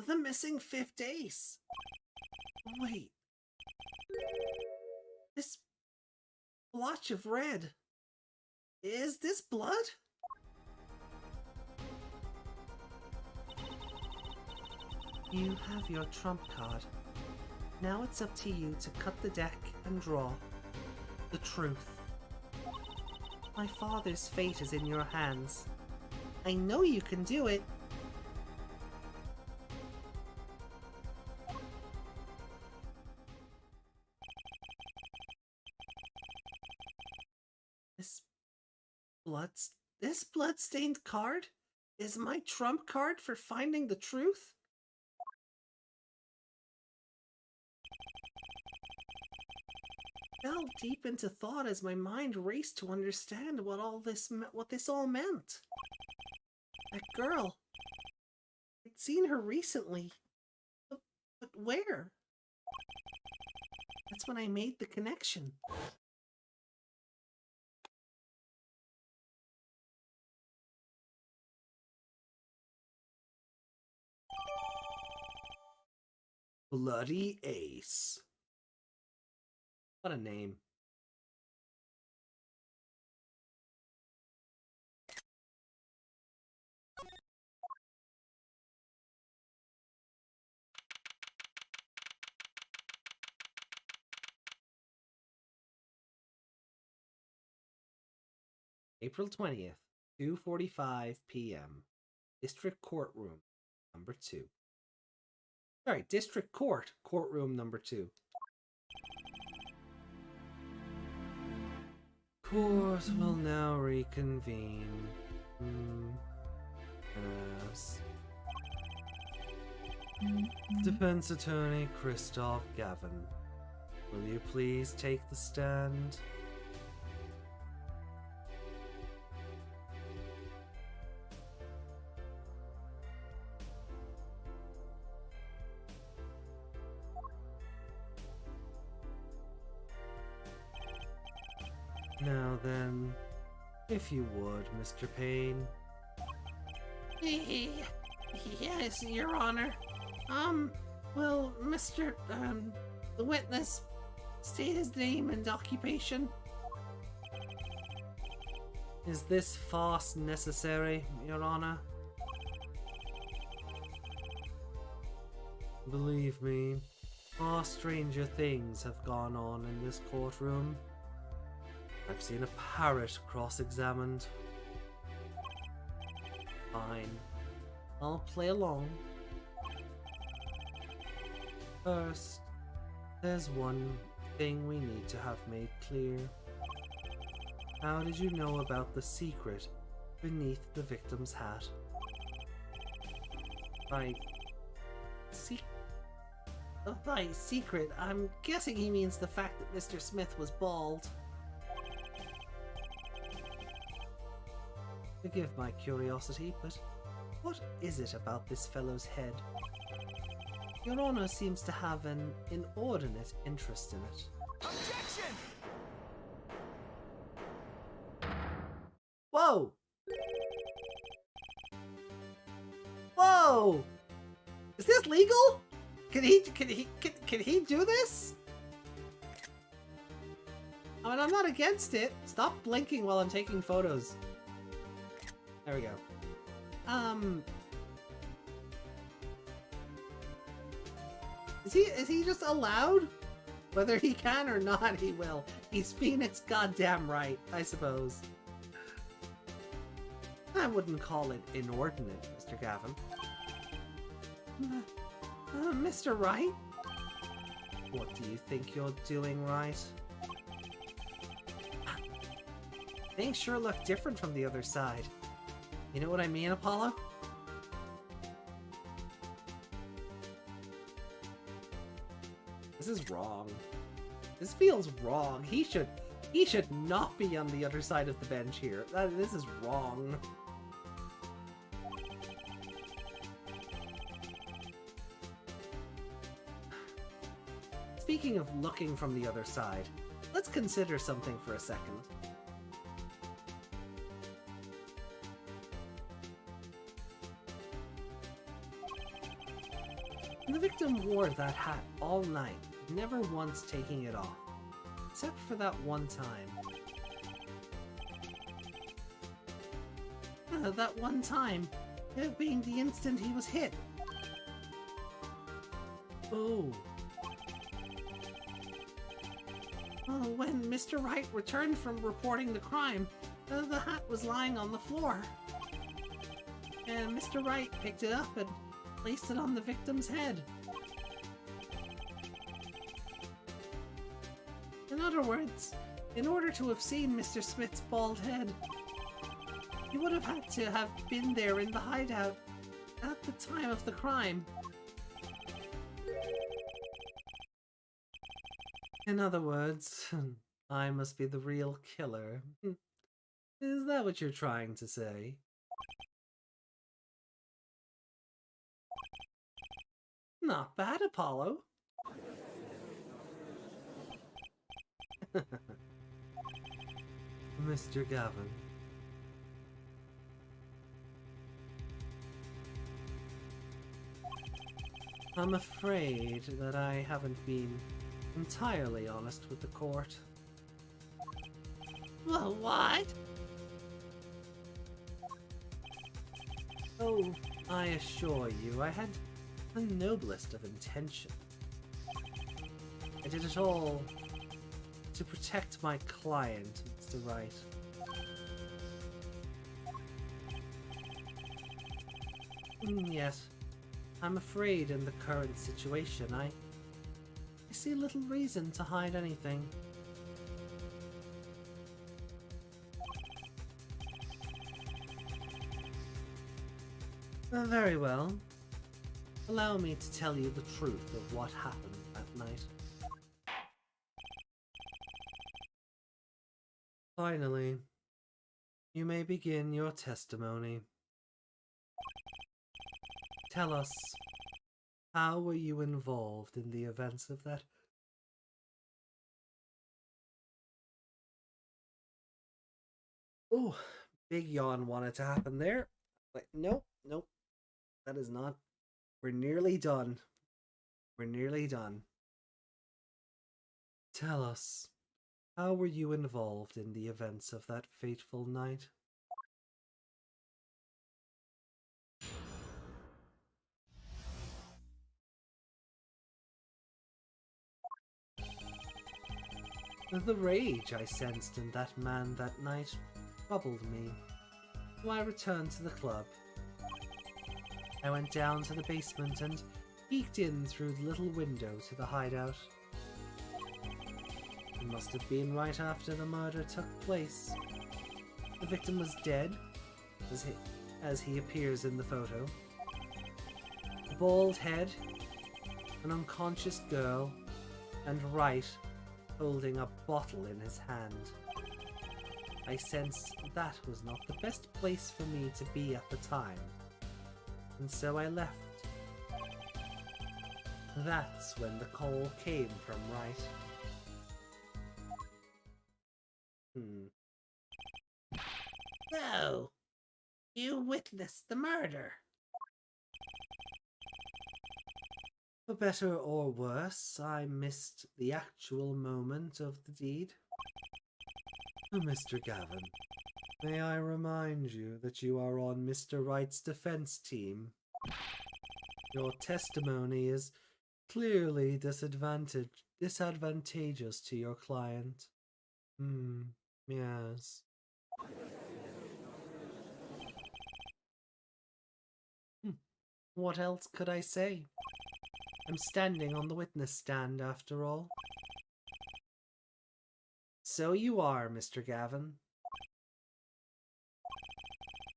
S2: The missing 5th ace. Wait. This blotch of red. Is this blood?
S1: You have your trump card. Now it's up to you to cut the deck and draw the truth. My father's fate is in your hands.
S2: I know you can do it. This blood-stained card is my trump card for finding the truth? I fell deep into thought as my mind raced to understand what this all meant. That girl. I'd seen her recently. But where? That's when I made the connection.
S1: Bloody Ace. What a name. April 20th, 2:45 p.m. District Courtroom number 2. Sorry, District Court, Courtroom number 2. Court will now reconvene. Yes. Defense Attorney Kristoph Gavin. Will you please take the stand? Now then, if you would, Mr. Payne.
S2: Yes, Your Honor. Well, Mr. The witness, state his name and occupation.
S1: Is this farce necessary, Your Honor? Believe me, far stranger things have gone on in this courtroom. I've seen a parrot cross-examined. Fine. I'll play along. First, there's one thing we need to have made clear. How did you know about the secret beneath the victim's hat?
S2: By secret, I'm guessing he means the fact that Mr. Smith was bald.
S1: Forgive my curiosity, but what is it about this fellow's head? Your Honor seems to have an inordinate interest in it.
S3: Objection!
S1: Whoa! Whoa!
S2: Is this legal? Can he do this?
S1: I mean, I'm not against it. Stop blinking while I'm taking photos. There we go.
S2: Is he just allowed? Whether he can or not, he will. He's Phoenix goddamn right, I suppose. I wouldn't call it inordinate, Mr. Gavin. Mr. Wright?
S1: What do you think you're doing right?
S2: Things sure look different from the other side. You know what I mean, Apollo?
S1: This is wrong. This feels wrong. He should not be on the other side of the bench here. This is wrong.
S2: Speaking of looking from the other side, let's consider something for a second. The victim wore that hat all night, never once taking it off, except for that one time. That one time, it being the instant he was hit.
S1: Oh.
S2: When Mr. Wright returned from reporting the crime, the hat was lying on the floor. And Mr. Wright picked it up and placed it on the victim's head. In other words, in order to have seen Mr. Smith's bald head, he would have had to have been there in the hideout at the time of the crime.
S1: In other words, I must be the real killer. Is that what you're trying to say?
S2: Not bad, Apollo.
S1: Mr. Gavin. I'm afraid that I haven't been entirely honest with the court.
S2: Well, what?
S1: Oh, I assure you, I had the noblest of intention. I did it all to protect my client, Mr. Wright. Yet, I'm afraid in the current situation, I see little reason to hide anything. Very well. Allow me to tell you the truth of what happened that night. Finally, you may begin your testimony. Tell us, how were you involved in the events of that? Oh, big yawn wanted to happen there. But nope, nope. That is not. We're nearly done. We're nearly done. Tell us, how were you involved in the events of that fateful night? The rage I sensed in that man that night troubled me, so I returned to the club. I went down to the basement and peeked in through the little window to the hideout. It must have been right after the murder took place. The victim was dead, as he appears in the photo. A bald head, an unconscious girl, and Wright holding a bottle in his hand. I sensed that was not the best place for me to be at the time, and so I left. That's when the call came from Wright.
S2: So, you witnessed the murder.
S1: For better or worse, I missed the actual moment of the deed. Mr. Gavin, may I remind you that you are on Mr. Wright's defense team? Your testimony is Clearly disadvantageous to your client. Yes. What else could I say? I'm standing on the witness stand after all. So you are, Mr. Gavin.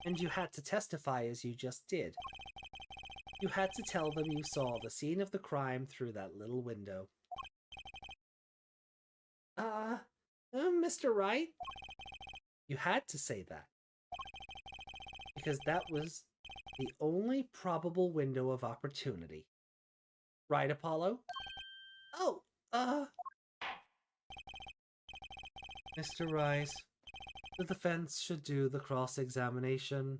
S1: And you had to testify as you just did. You had to tell them you saw the scene of the crime through that little window. Mr. Wright? You had to say that. Because that was the only probable window of opportunity. Right, Apollo?
S2: Oh,
S1: Mr. Wright, the defense should do the cross-examination,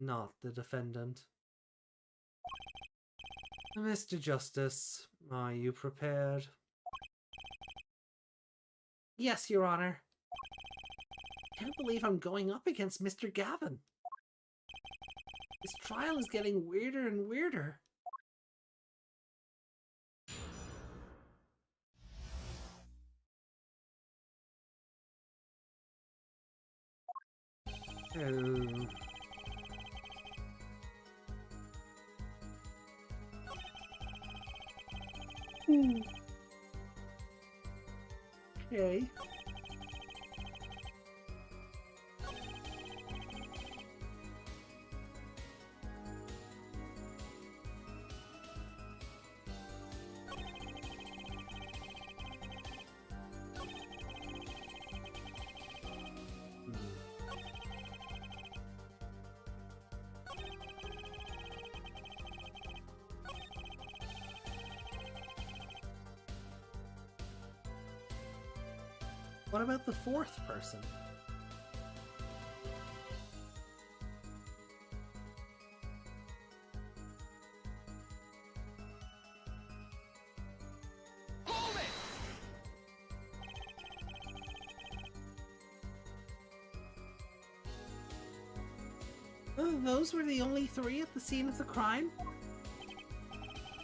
S1: not the defendant. Mr. Justice, are you prepared?
S2: Yes, Your Honor. I can't believe I'm going up against Mr. Gavin. This trial is getting weirder and weirder.
S1: Oh.
S2: Okay.
S1: What about the fourth person?
S3: Hold it!
S2: Oh, those were the only three at the scene of the crime?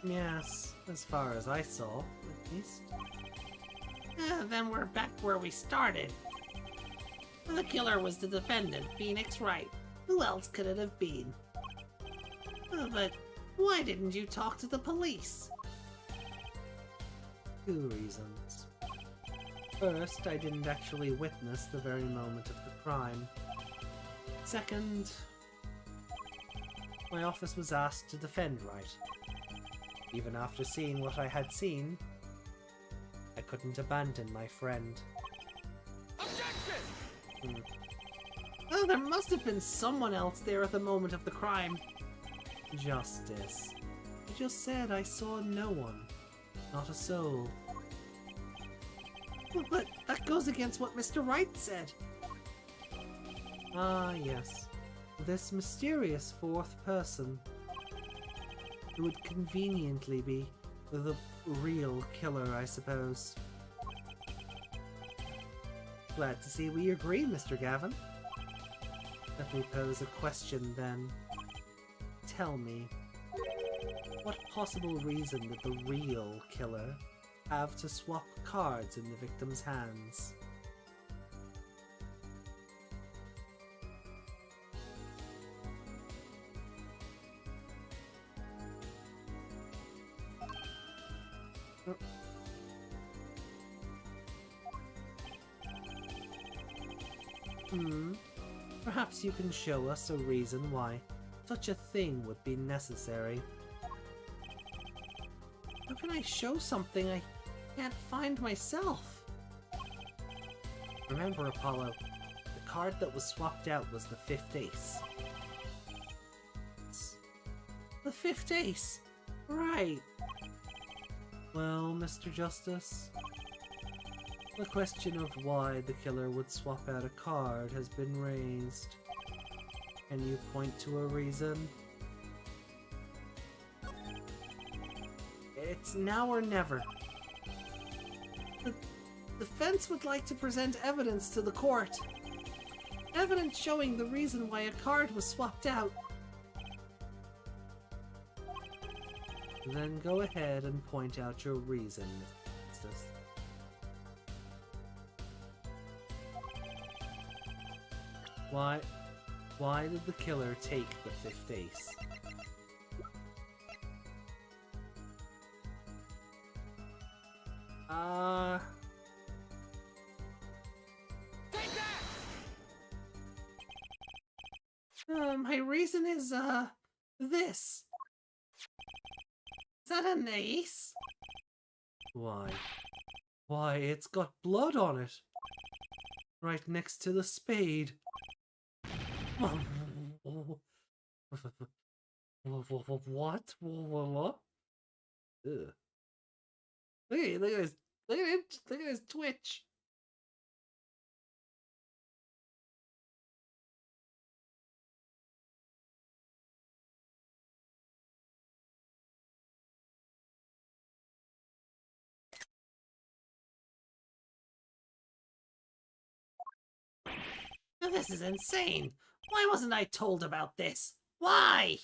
S1: Yes, as far as I saw, at least.
S2: Then we're back where we started. The killer was the defendant, Phoenix Wright. Who else could it have been? But why didn't you talk to the police?
S1: 2 reasons. First, I didn't actually witness the very moment of the crime. Second, my office was asked to defend Wright. Even after seeing what I had seen, I couldn't abandon my friend.
S3: Objection!
S2: Oh, there must have been someone else there at the moment of the crime.
S1: Justice. I just said I saw no one. Not a soul.
S2: But that goes against what Mr. Wright said.
S1: Ah, yes. This mysterious fourth person, who would conveniently be the real killer, I suppose. Glad to see we agree, Mr. Gavin. Let me pose a question then. Tell me, what possible reason did the real killer have to swap cards in the victim's hands? Perhaps you can show us a reason why such a thing would be necessary.
S2: How can I show something I can't find myself?
S1: Remember, Apollo, the card that was swapped out was the 5th ace.
S2: The 5th ace? Right.
S1: Well, Mr. Justice, the question of why the killer would swap out a card has been raised. Can you point to a reason?
S2: It's now or never. The defense would like to present evidence to the court. Evidence showing the reason why a card was swapped out.
S1: Then go ahead and point out your reason, Mrs. Why did the killer take the fifth ace?
S3: Take that!
S2: My reason is, this. Is that an ace?
S1: Why, it's got blood on it. Right next to the spade. What? What? Ugh. Look at his twitch.
S2: Now this is insane. Why wasn't I told about this? Why?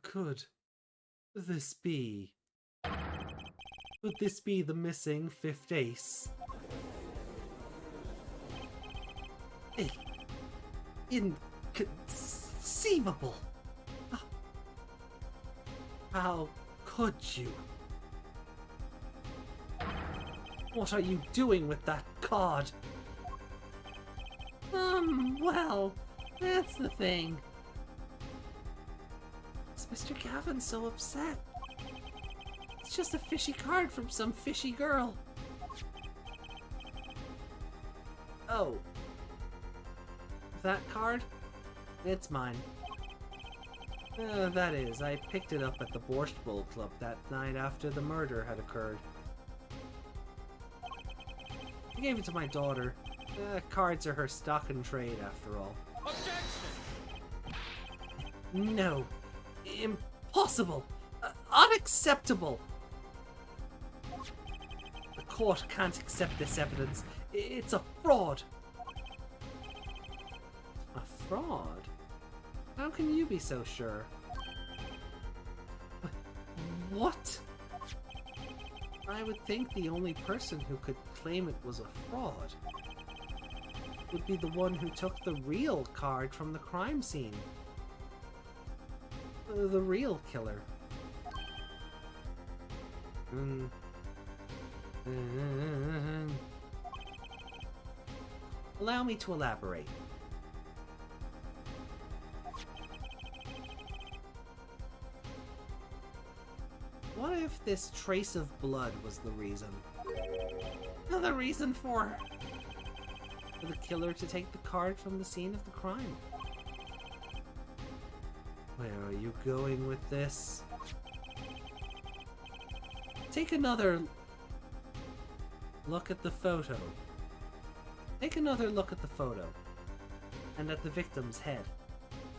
S1: Could this be? Could this be the missing fifth ace?
S2: Inconceivable.
S1: How could you? What are you doing with that card?
S2: Well, that's the thing. Is Mr. Gavin so upset? It's just a fishy card from some fishy girl.
S1: Oh. That card? It's mine. That is, I picked it up at the Borscht Bowl Club that night after the murder had occurred. I gave it to my daughter. Cards are her stock and trade, after all.
S3: Objection!
S2: No. Impossible. Unacceptable.
S1: The court can't accept this evidence. It's a fraud. A fraud? How can you be so sure?
S2: What?
S1: I would think the only person who could claim it was a fraud would be the one who took the real card from the crime scene. The real killer. Allow me to elaborate. What if this trace of blood was the reason?
S2: The reason for
S1: the killer to take the card from the scene of the crime. Where are you going with this? Take another look at the photo. Take another look at the photo. And at the victim's head.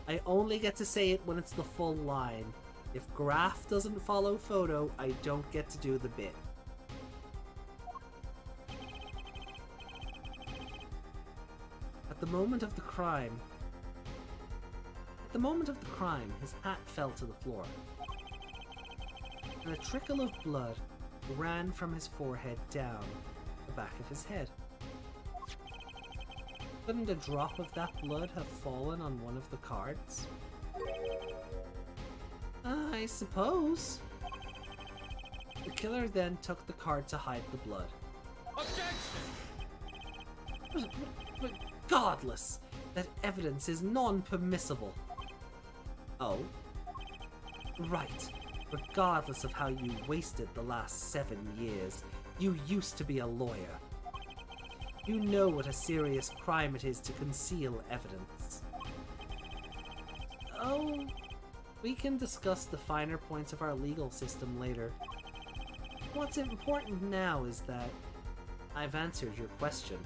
S1: I only get to say it when it's the full line. If graph doesn't follow photo, I don't get to do the bit. At the moment of the crime, his hat fell to the floor, and a trickle of blood ran from his forehead down the back of his head. Couldn't a drop of that blood have fallen on one of the cards? I suppose. The killer then took the card to hide the blood.
S3: Objection!
S1: Regardless, that evidence is non-permissible. Oh? Right. Regardless of how you wasted the last 7 years, you used to be a lawyer. You know what a serious crime it is to conceal evidence. Oh, we can discuss the finer points of our legal system later. What's important now is that I've answered your question.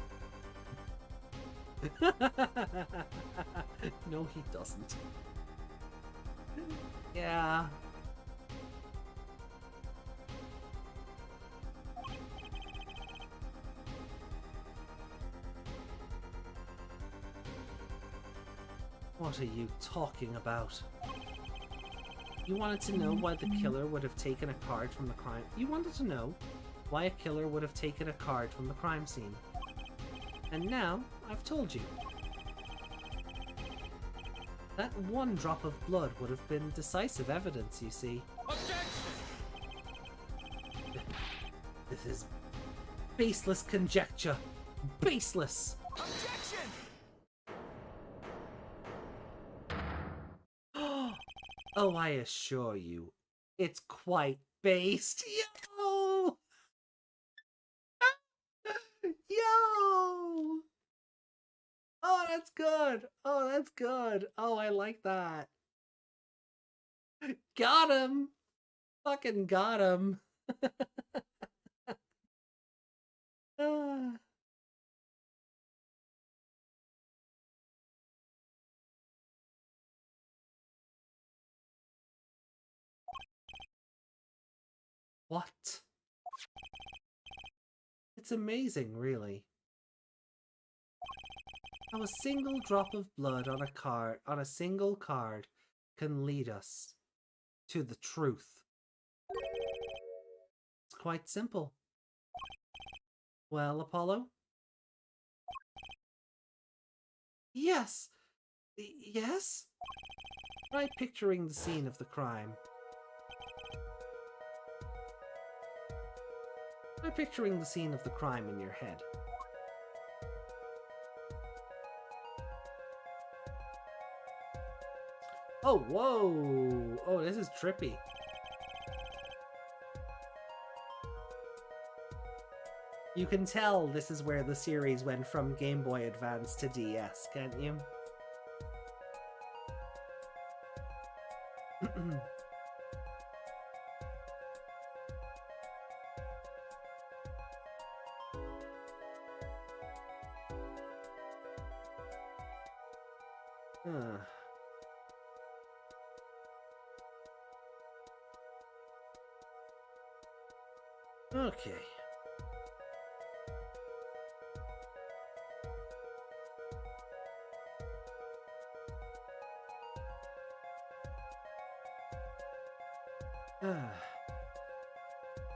S1: No, he doesn't. Yeah. What are you talking about? You wanted to know why the killer would have taken a card from the crime. You wanted to know why a killer would have taken a card from the crime scene. And now, I've told you. That one drop of blood would have been decisive evidence, you see.
S3: Objection!
S1: This is baseless conjecture. Baseless!
S3: Objection!
S1: Oh, I assure you, it's quite based. Yo! Yo! Oh, that's good. Oh, that's good. Oh, I like that. Got him. Fucking got him. Ah. What? It's amazing, really. How a single drop of blood on a single card can lead us to the truth. It's quite simple. Well, Apollo? Yes! Yes? Try picturing the scene of the crime. Try picturing the scene of the crime in your head. Oh, whoa! Oh, this is trippy. You can tell this is where the series went from Game Boy Advance to DS, can't you? Okay.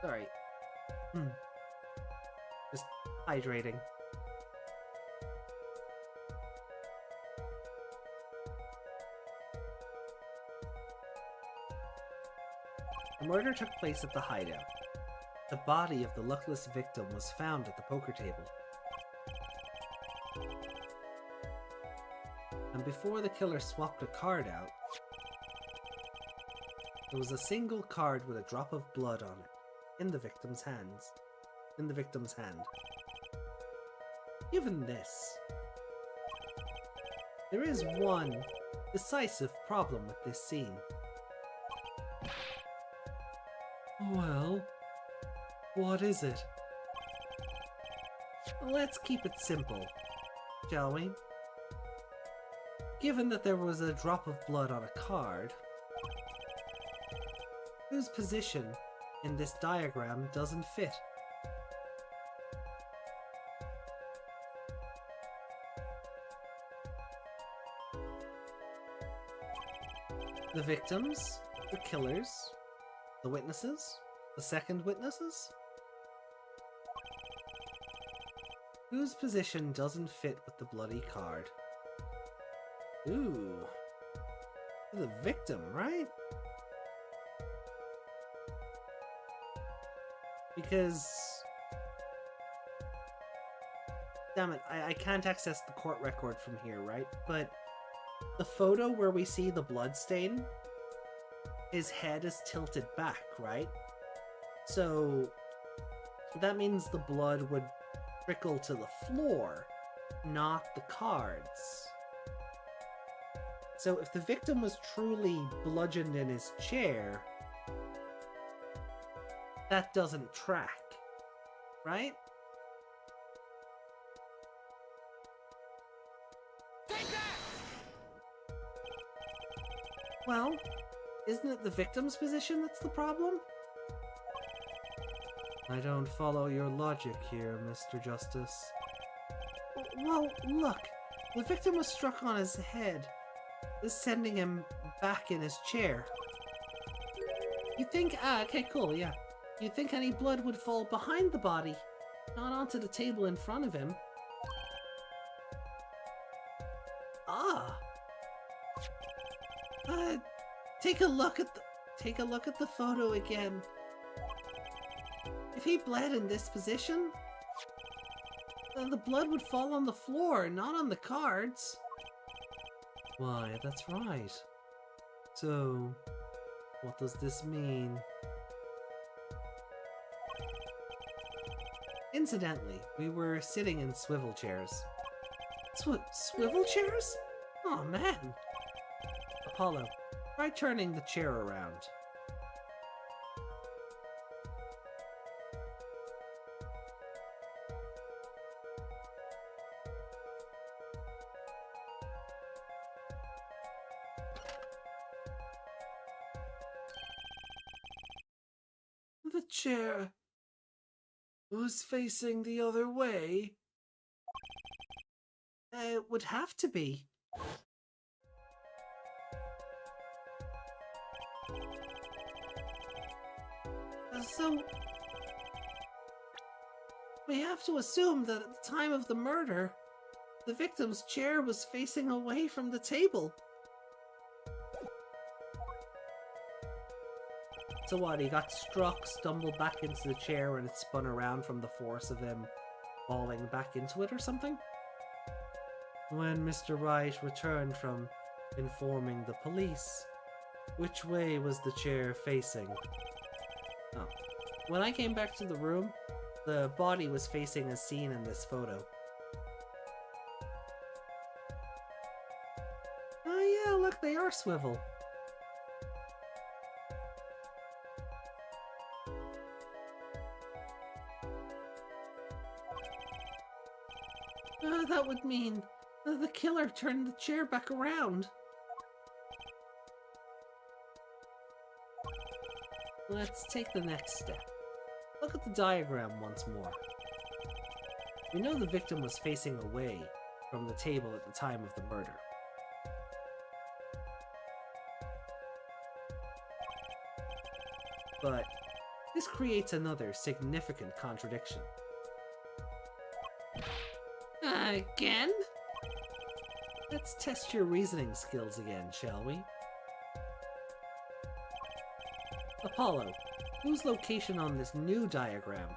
S1: Sorry. Just hydrating. The murder took place at the hideout. The body of the luckless victim was found at the poker table. And before the killer swapped a card out, there was a single card with a drop of blood on it, in the victim's hand. Given this, there is one decisive problem with this scene. Well, what is it? Let's keep it simple, shall we? Given that there was a drop of blood on a card, whose position in this diagram doesn't fit? The victims, the killers, the witnesses, the second witnesses? Whose position doesn't fit with the bloody card? Ooh. The victim, right? Because... damn it, I can't access the court record from here, right? But the photo where we see the blood stain, his head is tilted back, right? So that means the blood would trickle to the floor, not the cards. So if the victim was truly bludgeoned in his chair, that doesn't track, right?
S3: Take that!
S1: Well, isn't it the victim's position that's the problem? I don't follow your logic here, Mr. Justice. Well, look, the victim was struck on his head,
S2: sending him back in his chair. You think, okay, cool, yeah. You think any blood would fall behind the body, not onto the table in front of him? Ah. Take a look at the photo again. If he bled in this position, then the blood would fall on the floor, not on the cards.
S1: Why, that's right. So, what does this mean?
S2: Incidentally, we were sitting in swivel chairs. Swivel chairs? Oh man. Apollo, try turning the chair around. The chair was facing the other way. It would have to be. So, we have to assume that at the time of the murder, the victim's chair was facing away from the table.
S1: So what, he got struck, stumbled back into the chair, and it spun around from the force of him falling back into it or something? When Mr. Wright returned from informing the police, which way was the chair facing? Oh. When I came back to the room, the body was facing as seen in this photo.
S2: Oh yeah, look, they are swivel. That would mean the killer turned the chair back around.
S1: Let's take the next step. Look at the diagram once more. We know the victim was facing away from the table at the time of the murder. But this creates another significant contradiction.
S2: Again?
S1: Let's test your reasoning skills again, shall we? Apollo, whose location on this new diagram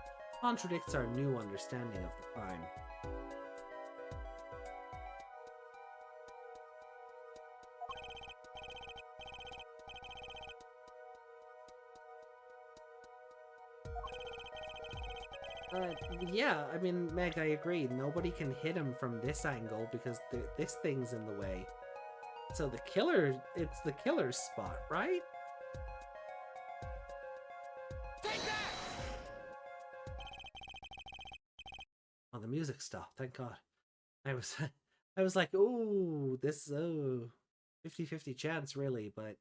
S1: contradicts our new understanding of the crime? Yeah, I mean, Meg, I agree. Nobody can hit him from this angle because this thing's in the way. So the killer, it's the killer's spot, right?
S3: Take that!
S1: Oh, the music stopped, thank God. I was like, ooh, this, 50-50 chance, really, but...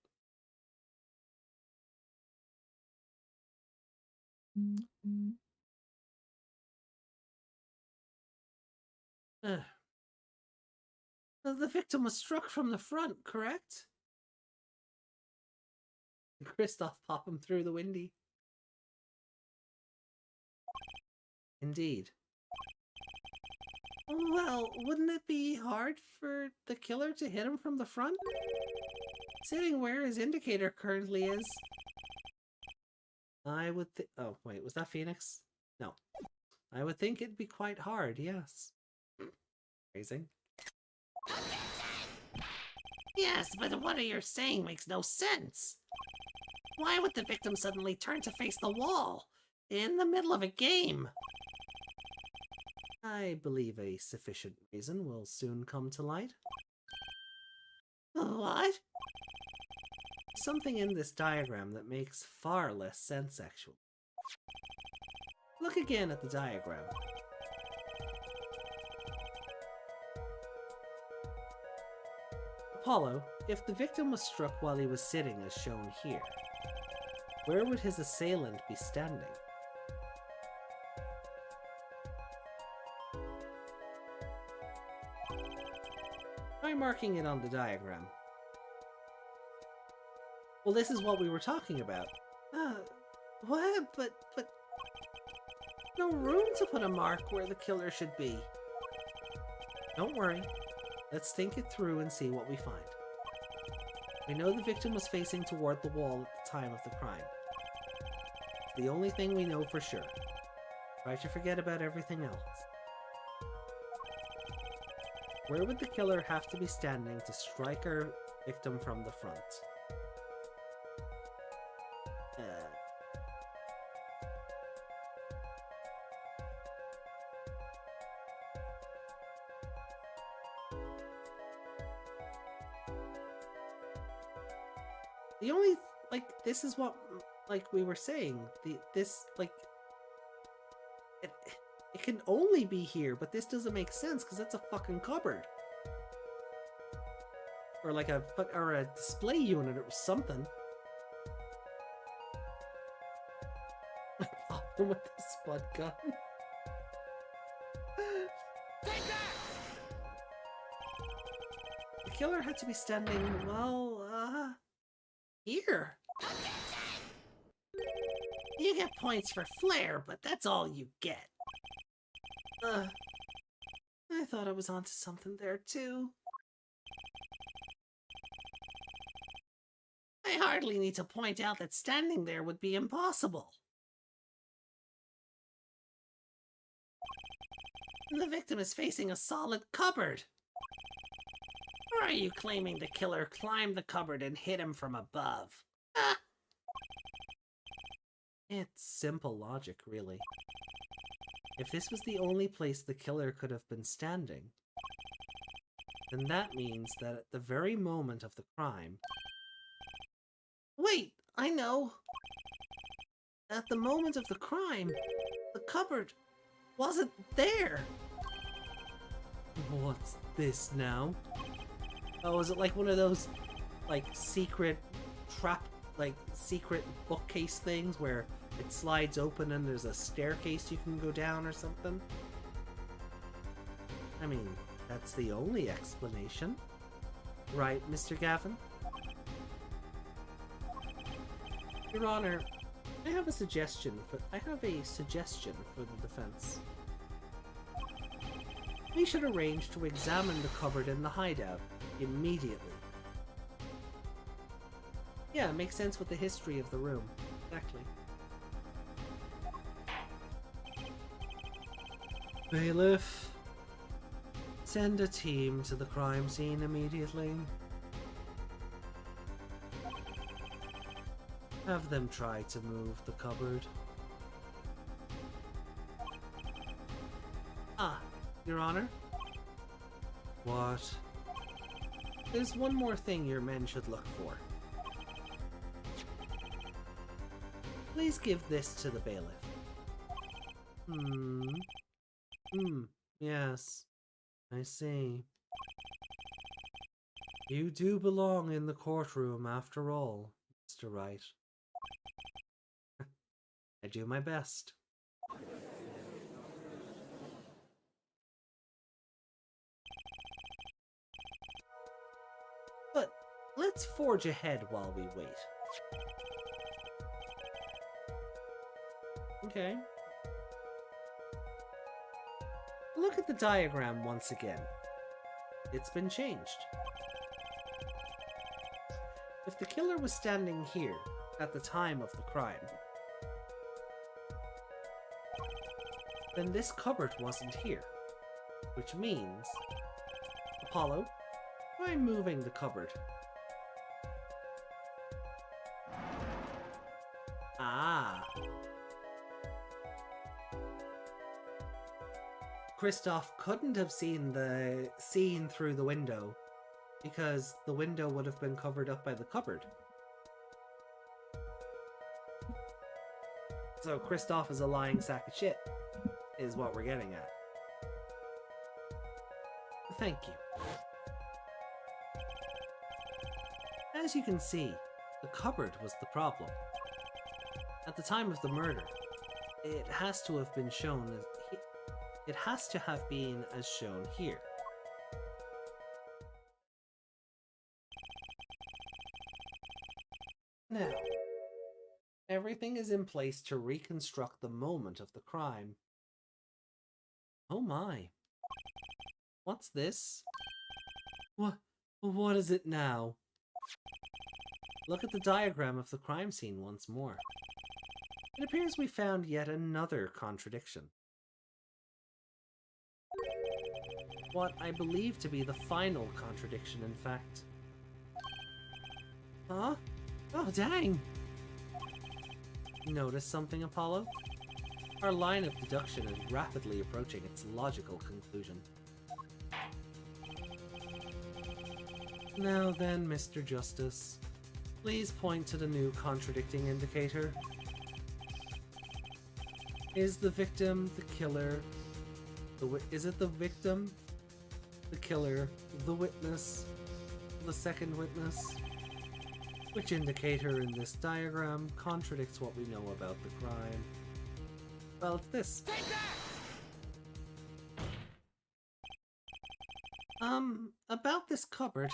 S2: The victim was struck from the front, correct?
S1: Kristoph pop him through the windy. Indeed.
S2: Well, wouldn't it be hard for the killer to hit him from the front? Sitting where his indicator currently is.
S1: I would think... Oh, wait, was that Phoenix? No. I would think it'd be quite hard, yes. Phrasing.
S2: Yes, but what you're saying makes no sense. Why would the victim suddenly turn to face the wall in the middle of a game?
S1: I believe a sufficient reason will soon come to light.
S2: What?
S1: Something in this diagram that makes far less sense, actually. Look again at the diagram. Apollo, if the victim was struck while he was sitting as shown here, where would his assailant be standing? Try marking it on the diagram. Well, this is what we were talking about.
S2: What? But... No room to put a mark where the killer should be.
S1: Don't worry. Let's think it through and see what we find. We know the victim was facing toward the wall at the time of the crime. It's the only thing we know for sure. Try to forget about everything else. Where would the killer have to be standing to strike our victim from the front? The only, like, this is what, like, we were saying. This, like, it can only be here, but this doesn't make sense because that's a fucking cupboard. Or like a display unit or something. Pop him with the spud gun.
S3: Take that!
S1: The killer had to be standing, well, here.
S2: You get points for flair, but that's all you get.
S1: I thought I was onto something there too.
S2: I hardly need to point out that standing there would be impossible. The victim is facing a solid cupboard. Or are you claiming the killer climbed the cupboard and hit him from above?
S1: It's simple logic, really. If this was the only place the killer could have been standing, then that means that at the very moment of the crime...
S2: Wait, I know! At the moment of the crime, the cupboard wasn't there!
S1: What's this now? Oh, is it like one of those, like, secret bookcase things where it slides open and there's a staircase you can go down or something? I mean, that's the only explanation. Right, Mr. Gavin? Your Honor, I have a suggestion for the defense. We should arrange to examine the cupboard in the hideout immediately. Yeah, it makes sense with the history of the room. Exactly. Bailiff, send a team to the crime scene immediately. Have them try to move the cupboard. Ah, Your Honor? What? There's one more thing your men should look for. Please give this to the bailiff. Yes. I see. You do belong in the courtroom after all, Mr. Wright. I do my best. But let's forge ahead while we wait. Okay. Look at the diagram once again. It's been changed. If the killer was standing here at the time of the crime, then this cupboard wasn't here, which means... Apollo, try moving the cupboard. Ah. Kristoph couldn't have seen the scene through the window because the window would have been covered up by the cupboard. So Kristoph is a lying sack of shit, is what we're getting at. Thank you. As you can see, the cupboard was the problem. At the time of the murder, it has to have been shown as... It has to have been as shown here. Now, everything is in place to reconstruct the moment of the crime. Oh my. What's this? What is it now? Look at the diagram of the crime scene once more. It appears we found yet another contradiction. What I believe to be the final contradiction, in fact. Huh? Oh, dang! Notice something, Apollo? Our line of deduction is rapidly approaching its logical conclusion. Now then, Mr. Justice, please point to the new contradicting indicator. Is the victim the killer? Is it the victim, the killer, the witness, the second witness? Which indicator in this diagram contradicts what we know about the crime? Well, it's this.
S3: Take that!
S1: About this cupboard.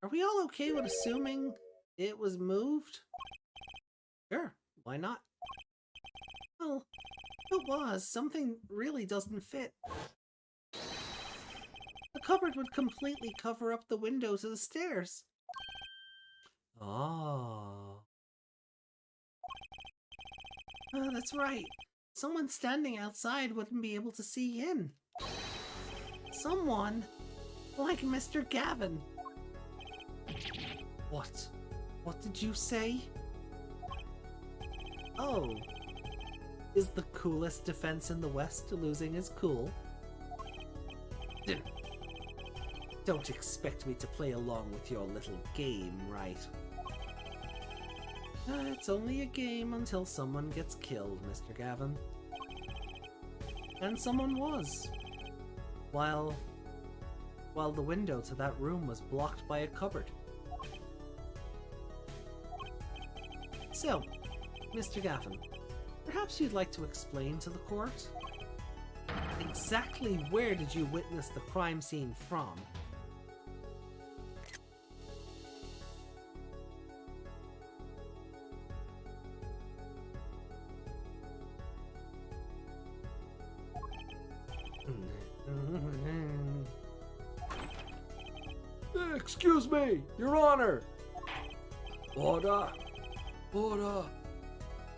S1: Are we all okay with assuming it was moved? Sure, why not? Well, if it was, something really doesn't fit. The cupboard would completely cover up the window to the stairs. Oh. That's right. Someone standing outside wouldn't be able to see in. Someone like Mr. Gavin. What? What did you say? Oh. Is the coolest defense in the West losing his cool? Don't expect me to play along with your little game, right? It's only a game until someone gets killed, Mr. Gavin. And someone was. While the window to that room was blocked by a cupboard. So, Mr. Gavin, perhaps you'd like to explain to the court? Exactly where did you witness the crime scene from?
S4: Excuse me, Your Honor! Order! Order!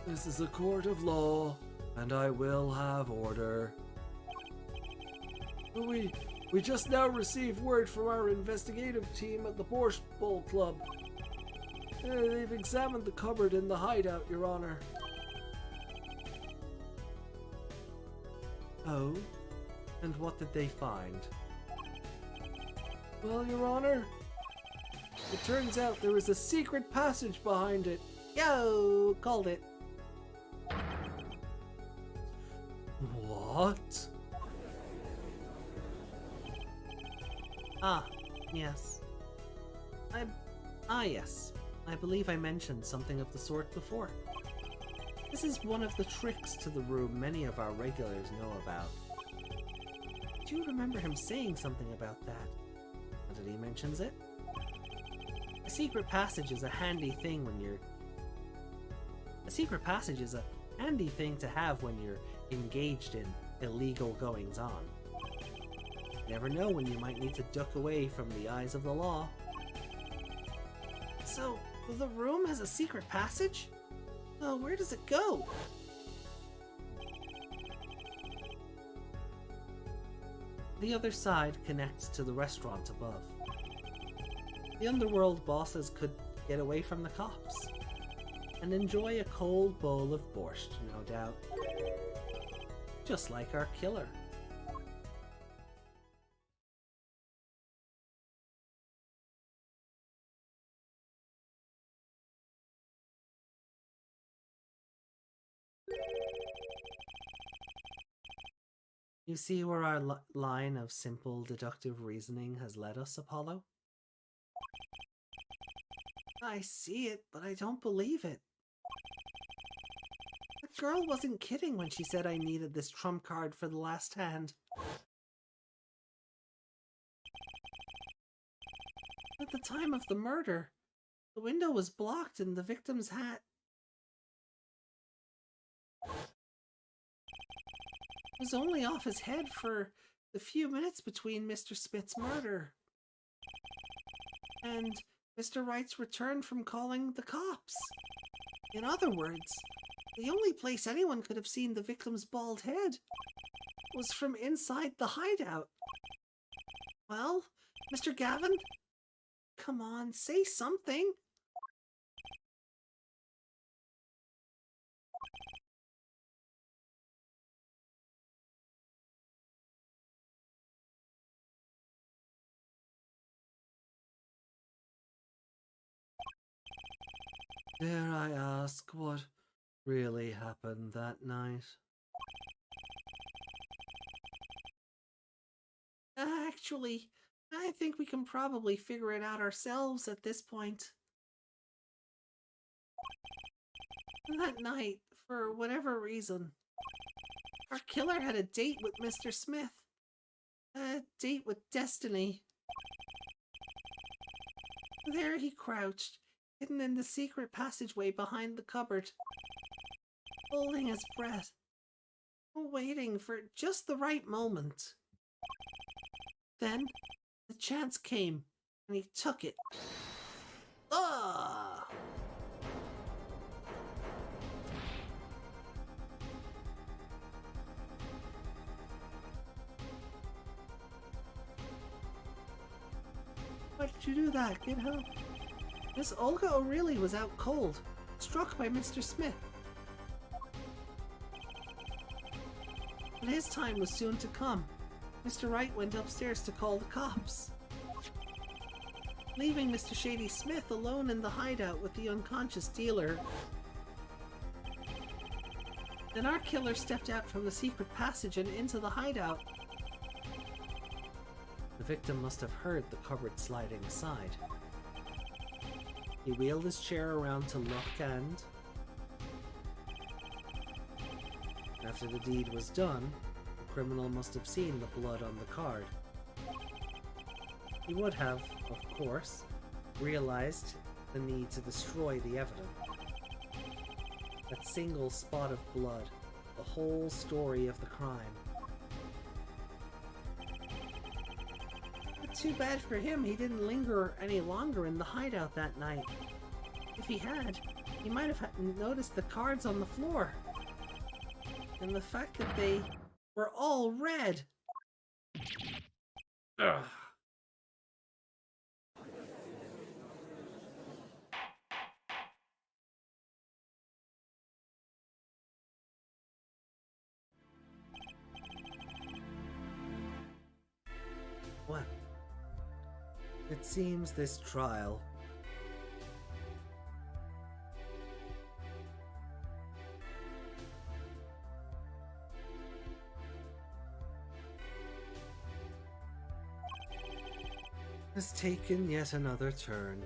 S4: This is a court of law, and I will have order. We just now received word from our investigative team at the Borscht Bowl Club. They've examined the cupboard in the hideout, Your Honor.
S1: Oh? And what did they find?
S4: Well, Your Honor, it turns out there was a secret passage behind it.
S1: Yo! Called it. What? Yes. Yes. I believe I mentioned something of the sort before. This is one of the tricks to the room many of our regulars know about. Do you remember him saying something about that? Did he mentions it? A secret passage is a handy thing when you're... A secret passage is a handy thing to have when you're engaged in illegal goings-on. You never know when you might need to duck away from the eyes of the law. So, the room has a secret passage? Oh, where does it go? The other side connects to the restaurant above. The underworld bosses could get away from the cops and enjoy a cold bowl of borscht, no doubt. Just like our killer. You see where our line of simple deductive reasoning has led us, Apollo? I see it, but I don't believe it. The girl wasn't kidding when she said I needed this trump card for the last hand. At the time of the murder,
S2: The window was blocked and the victim's hat was only off his head for the few minutes between Mr. Smith's murder and Mr. Wright's return from calling the cops. In other words, the only place anyone could have seen the victim's bald head was from inside the hideout. Well, Mr. Gavin, come on, say something.
S4: Dare I ask what really happened that night?
S2: Actually, I think we can probably figure it out ourselves at this point. That night, for whatever reason, our killer had a date with Mr. Smith. A date with destiny. There he crouched, hidden in the secret passageway behind the cupboard, holding his breath, waiting for just the right moment. Then, the chance came, and he took it. Ah! Why did you do that, kiddo? Miss Olga O'Reilly was out cold, struck by Mr. Smith. But his time was soon to come. Mr. Wright went upstairs to call the cops, leaving Mr. Shady Smith alone in the hideout with the unconscious dealer. Then our killer stepped out from the secret passage and into the hideout.
S1: The victim must have heard the cupboard sliding aside. He wheeled his chair around to look, and after the deed was done, the criminal must have seen the blood on the card. He would have, of course, realized the need to destroy the evidence. That single spot of blood, the whole story of the crime.
S2: But too bad for him, he didn't linger any longer in the hideout that night. If he had, he might have noticed the cards on the floor. And the fact that they were all red.
S1: Ugh. Well, it seems this trial has taken yet another turn.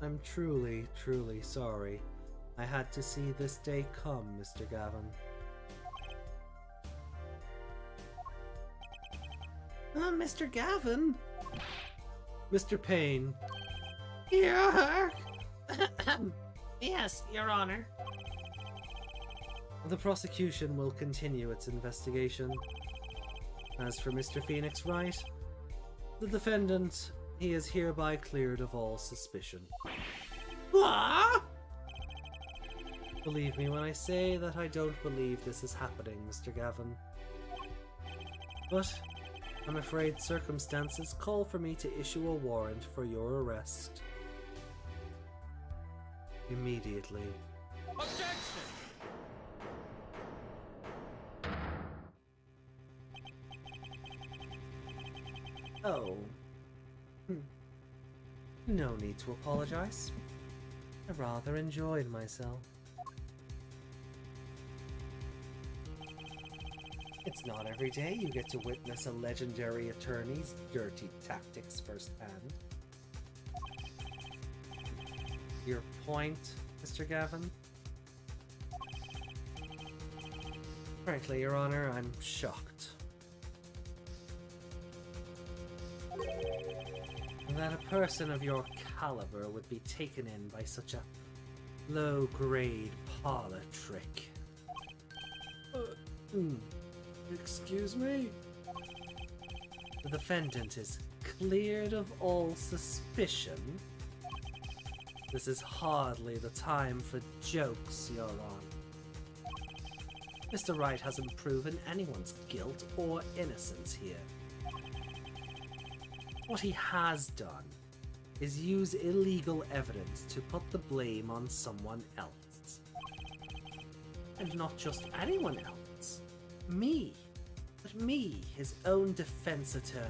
S1: I'm truly, truly sorry I had to see this day come, Mr. Gavin.
S2: Mr. Gavin?
S1: Mr. Payne.
S2: Yeah. Yes, Your Honor.
S1: The prosecution will continue its investigation. As for Mr. Phoenix Wright, the defendant, he is hereby cleared of all suspicion.
S2: What?
S1: Believe me when I say that I don't believe this is happening, Mr. Gavin. But I'm afraid circumstances call for me to issue a warrant for your arrest. Immediately.
S3: Objection!
S1: Oh. No need to apologize. I rather enjoyed myself. It's not every day you get to witness a legendary attorney's dirty tactics firsthand. Your point, Mr. Gavin? Frankly, Your Honor, I'm shocked. that a person of your caliber would be taken in by such a low-grade parlor trick.
S4: Excuse me?
S1: The defendant is cleared of all suspicion. This is hardly the time for jokes, Your Honor. Mr. Wright hasn't proven anyone's guilt or innocence here. What he has done is use illegal evidence to put the blame on someone else. And not just anyone else. Me. But me, his own defense attorney.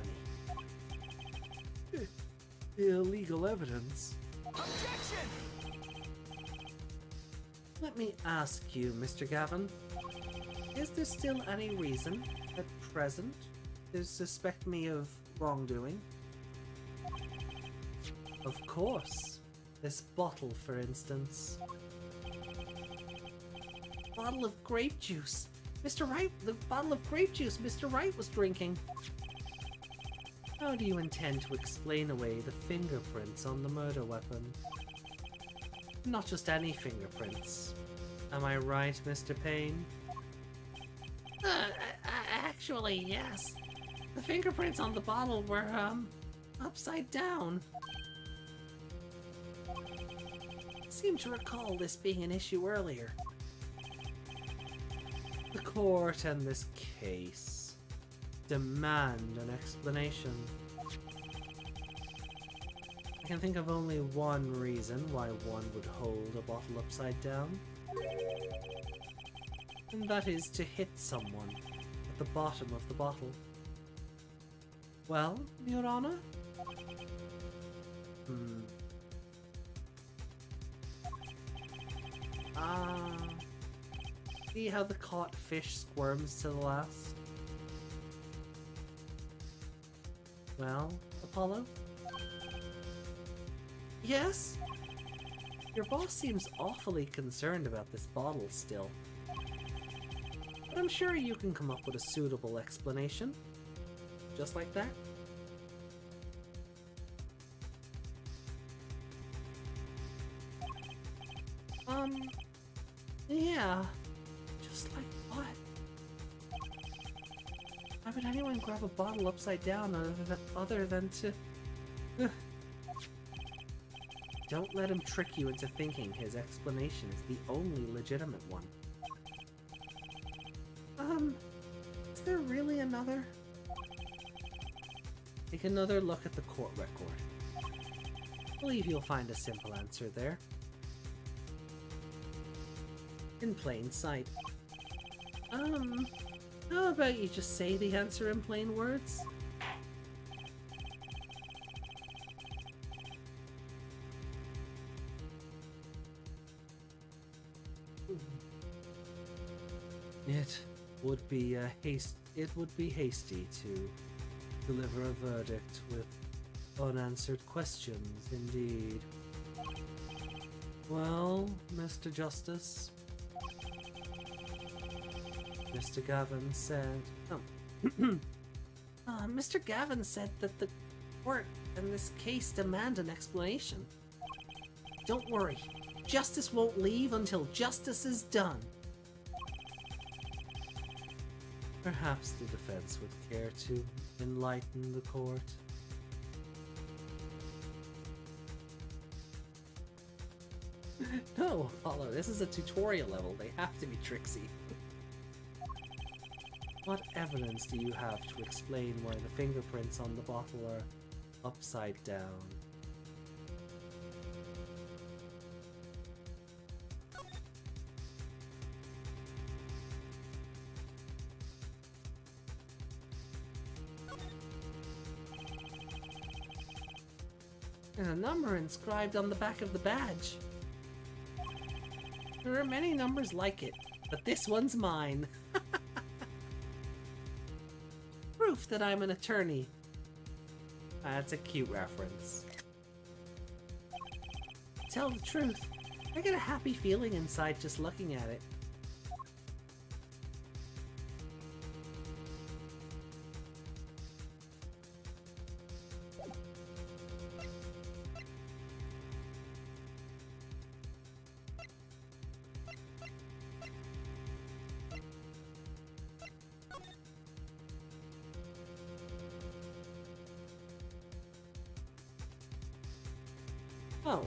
S4: Illegal evidence?
S3: Objection!
S1: Let me ask you, Mr. Gavin. Is there still any reason, at present, to suspect me of wrongdoing? Of course. This bottle, for instance.
S2: Bottle of grape juice. Mr. Wright, the bottle of grape juice Mr. Wright was drinking.
S1: How do you intend to explain away the fingerprints on the murder weapon? Not just any fingerprints. Am I right, Mr. Payne?
S2: Actually, yes. The fingerprints on the bottle were, upside down. I seem to recall this being an issue earlier.
S1: The court and this case demand an explanation. I can think of only one reason why one would hold a bottle upside down. And that is to hit someone at the bottom of the bottle. Well, Your Honor? See how the caught fish squirms to the last? Well, Apollo?
S2: Yes?
S1: Your boss seems awfully concerned about this bottle still. But I'm sure you can come up with a suitable explanation. Just like that.
S2: Yeah.
S1: Just like what? Why would anyone grab a bottle upside down other than to... Don't let him trick you into thinking his explanation is the only legitimate one.
S2: Is there really another?
S1: Take another look at the court record. I believe you'll find a simple answer there. In plain sight.
S2: How about you just say the answer in plain words?
S1: It would be hasty to deliver a verdict with unanswered questions, indeed. Well, Mr. Justice, Mr. Gavin said...
S2: Mr. Gavin said that the court and this case demand an explanation. Don't worry, justice won't leave until justice is done.
S1: Perhaps the defense would care to enlighten the court.
S2: No, Apollo, this is a tutorial level. They have to be tricksy.
S1: What evidence do you have to explain why the fingerprints on the bottle are upside down?
S2: There's a number inscribed on the back of the badge. There are many numbers like it, but this one's mine. Proof that I'm an attorney.
S1: That's a cute reference.
S2: Tell the truth, I get a happy feeling inside just looking at it.
S1: Oh.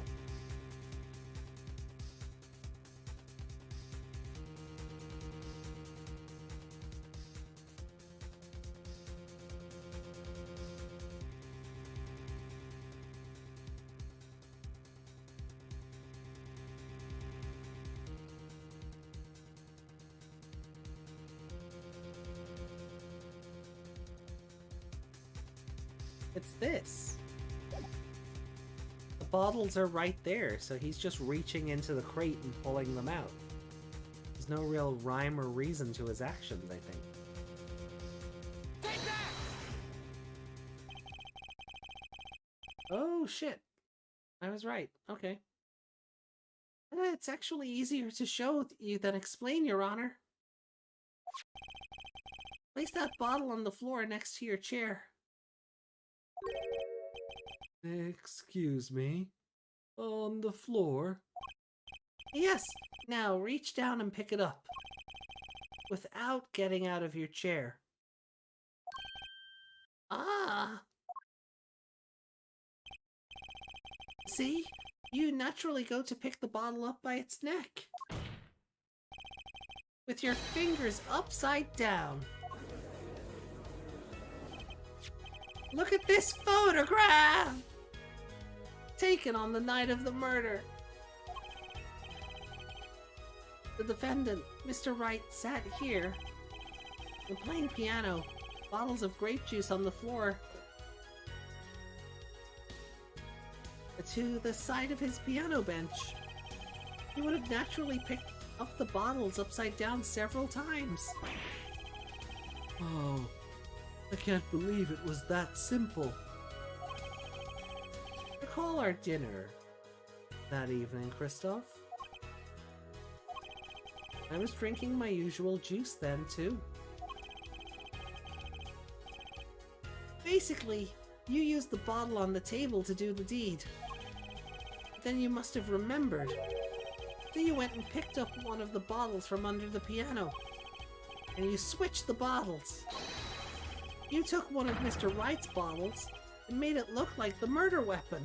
S1: It's this. The bottles are right there, so he's just reaching into the crate and pulling them out. There's no real rhyme or reason to his actions, I think.
S3: Take that!
S1: Oh, shit. I was right. Okay. It's actually easier to show you than explain, Your Honor. Place that bottle on the floor next to your chair.
S4: Excuse me? On the floor?
S1: Yes, now reach down and pick it up. Without getting out of your chair. Ah! See? You naturally go to pick the bottle up by its neck. With your fingers upside down. Look at this photograph! Taken on the night of the murder. The defendant, Mr. Wright, sat here and playing piano, bottles of grape juice on the floor. To the side of his piano bench. He would have naturally picked up the bottles upside down several times.
S4: Oh, I can't believe it was that simple.
S1: Recall our dinner that evening, Kristoph. I was drinking my usual juice then, too. Basically, you used the bottle on the table to do the deed. Then you must have remembered. So you went and picked up one of the bottles from under the piano. And you switched the bottles. You took one of Mr. Wright's bottles and made it look like the murder weapon.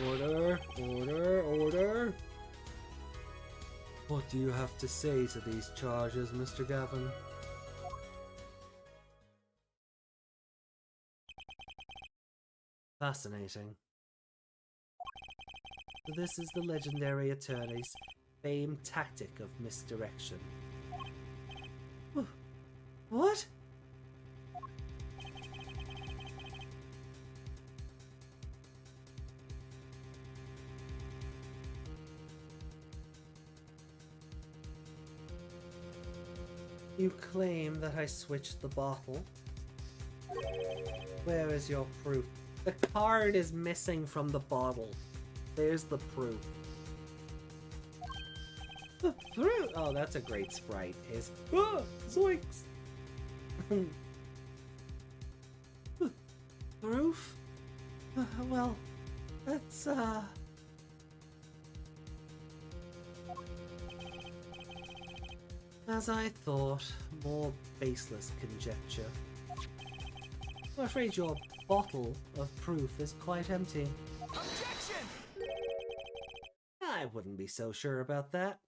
S4: Order, order, order. What do you have to say to these charges, Mr. Gavin?
S1: Fascinating. So this is the legendary attorney's famed tactic of misdirection. What? You claim that I switched the bottle? Where is your proof? The card is missing from the bottle. There's the proof. The proof? Oh, that's a great sprite. His zoinks! Proof? Well, that's as I thought, more baseless conjecture. I'm afraid your bottle of proof is quite empty.
S3: Objection!
S1: I wouldn't be so sure about that.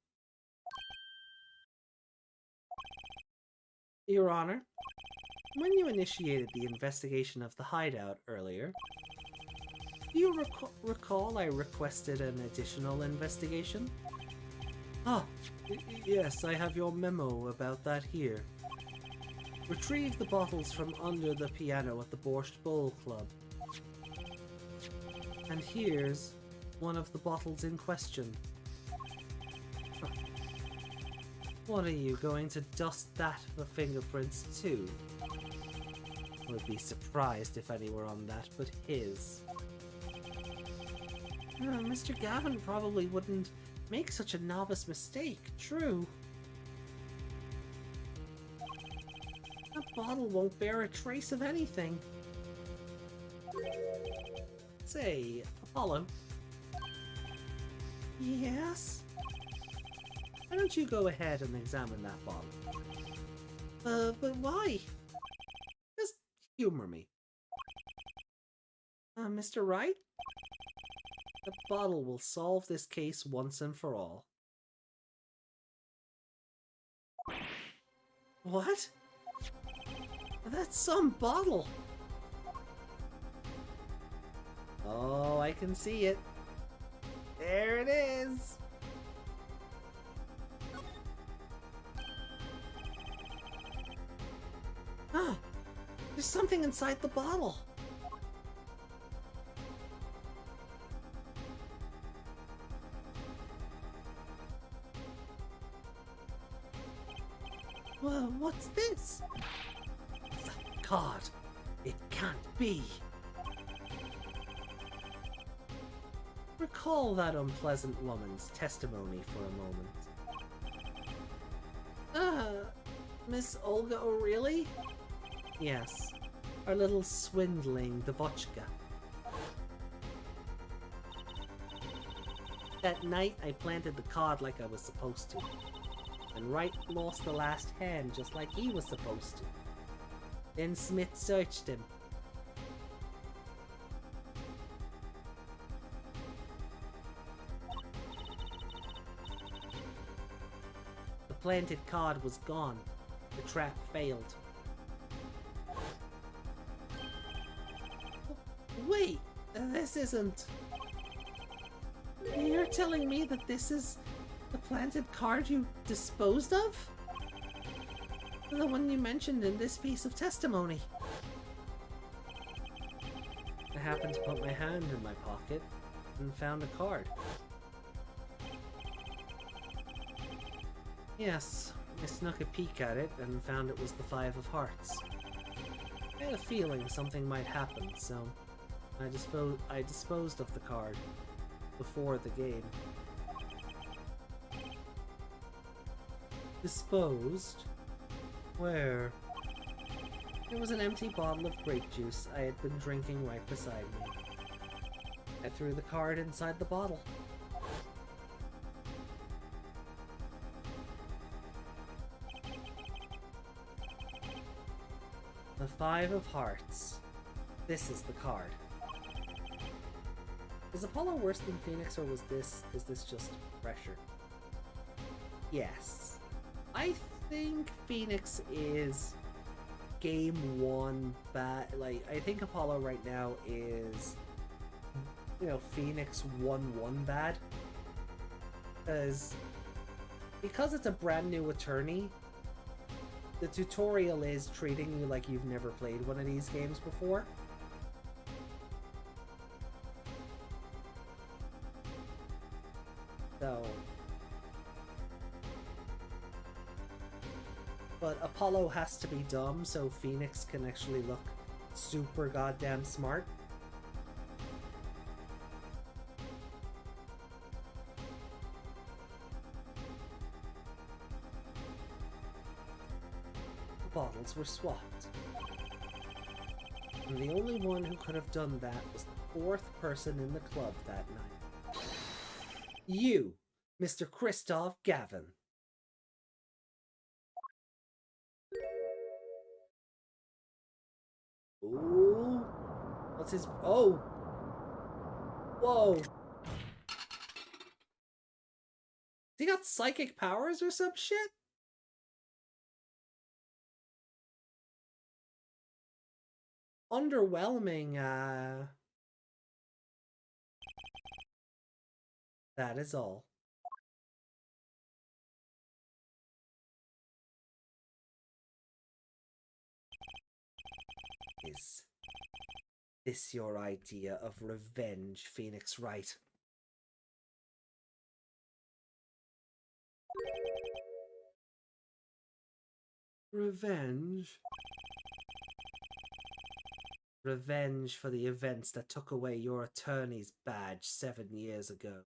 S1: Your Honor, when you initiated the investigation of the hideout earlier, do you recall I requested an additional investigation? Ah, yes, I have your memo about that here. Retrieve the bottles from under the piano at the Borscht Bowl Club. And here's one of the bottles in question. Huh. What are you going to dust that for fingerprints too? I would be surprised if any were on that but his. Mr. Gavin probably wouldn't make such a novice mistake, true. That bottle won't bear a trace of anything. Say, Apollo. Yes? Why don't you go ahead and examine that bottle? But why? Humor me.
S2: Mr. Wright?
S1: The bottle will solve this case once and for all.
S2: What? That's some bottle.
S1: Oh, I can see it. There it is.
S2: Ah, there's something inside the bottle. Well, what's this?
S1: God, it can't be. Recall that unpleasant woman's testimony for a moment.
S2: Miss Olga O'Reilly?
S1: Yes, our little swindling Devochka. That night I planted the card like I was supposed to. And Wright lost the last hand just like he was supposed to. Then Smith searched him. The planted card was gone. The trap failed.
S2: Wait, this isn't... You're telling me that this is the planted card you disposed of? The one you mentioned in this piece of testimony.
S1: I happened to put my hand in my pocket and found a card. Yes, I snuck a peek at it and found it was the 5 of Hearts. I had a feeling something might happen, so I disposed of the card before the game. Disposed? Where? There was an empty bottle of grape juice I had been drinking right beside me. I threw the card inside the bottle. The 5 of Hearts. This is the card. Is Apollo worse than Phoenix, or is this just pressure? Yes. I think Phoenix is game 1 bad. Like, I think Apollo right now is, you know, Phoenix 1-1 bad. Because it's a brand new attorney, the tutorial is treating you like you've never played one of these games before. So, but Apollo has to be dumb so Phoenix can actually look super goddamn smart. The bottles were swapped. And the only one who could have done that was the 4th person in the club that night. You, Mr. Kristoph Gavin. Ooh. What's his... Oh! Whoa! He got psychic powers or some shit? Underwhelming, That is all. Is this your idea of revenge, Phoenix Wright? Revenge? Revenge for the events that took away your attorney's badge 7 years ago.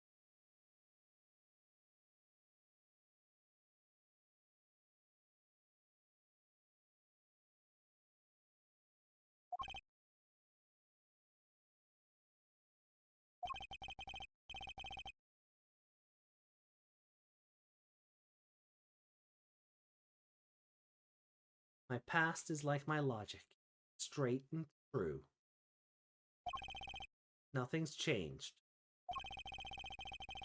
S1: My past is like my logic. straight and true. Nothing's changed.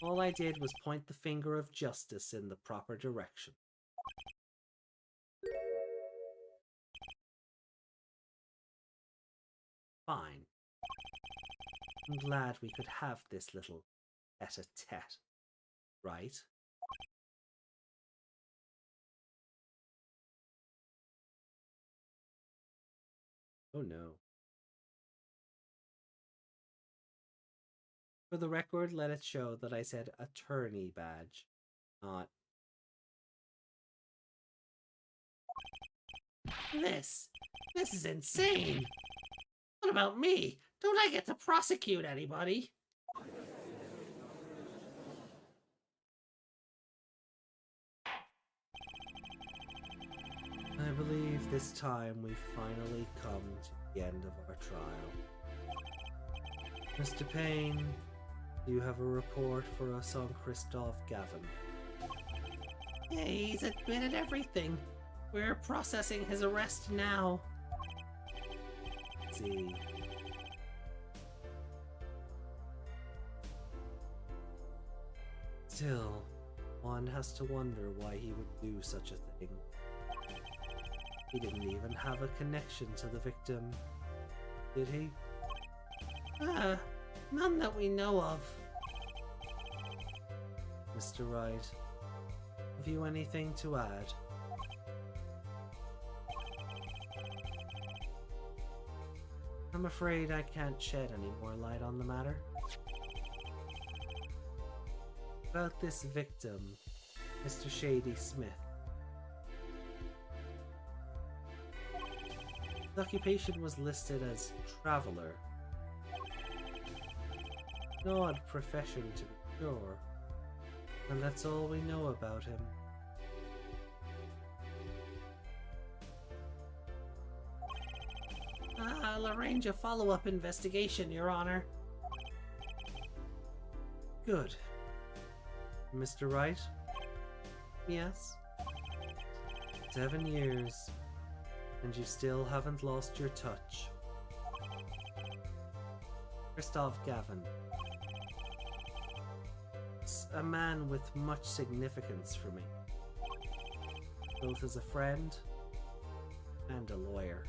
S1: All I did was point the finger of justice in the proper direction. Fine. I'm glad we could have this little tete-a-tete, right? Oh no. For the record, let it show that I said attorney badge, not...
S2: This is insane! What about me? Don't I get to prosecute anybody?
S1: I believe this time we've finally come to the end of our trial. Mr. Payne, do you have a report for us on Kristoph Gavin?
S2: Yeah, he's admitted everything. We're processing his arrest now.
S1: Let's see. Still, one has to wonder why he would do such a thing. He didn't even have a connection to the victim, did he?
S2: None that we know of.
S1: Mr. Wright, have you anything to add? I'm afraid I can't shed any more light on the matter. About this victim, Mr. Shady Smith. His occupation was listed as traveler. An odd profession to be sure, and that's all we know about him.
S2: I'll arrange a follow-up investigation, Your Honor.
S1: Good. Mr. Wright?
S2: Yes?
S1: 7 years, and you still haven't lost your touch. Kristoph Gavin. It's a man with much significance for me, both as a friend and a lawyer.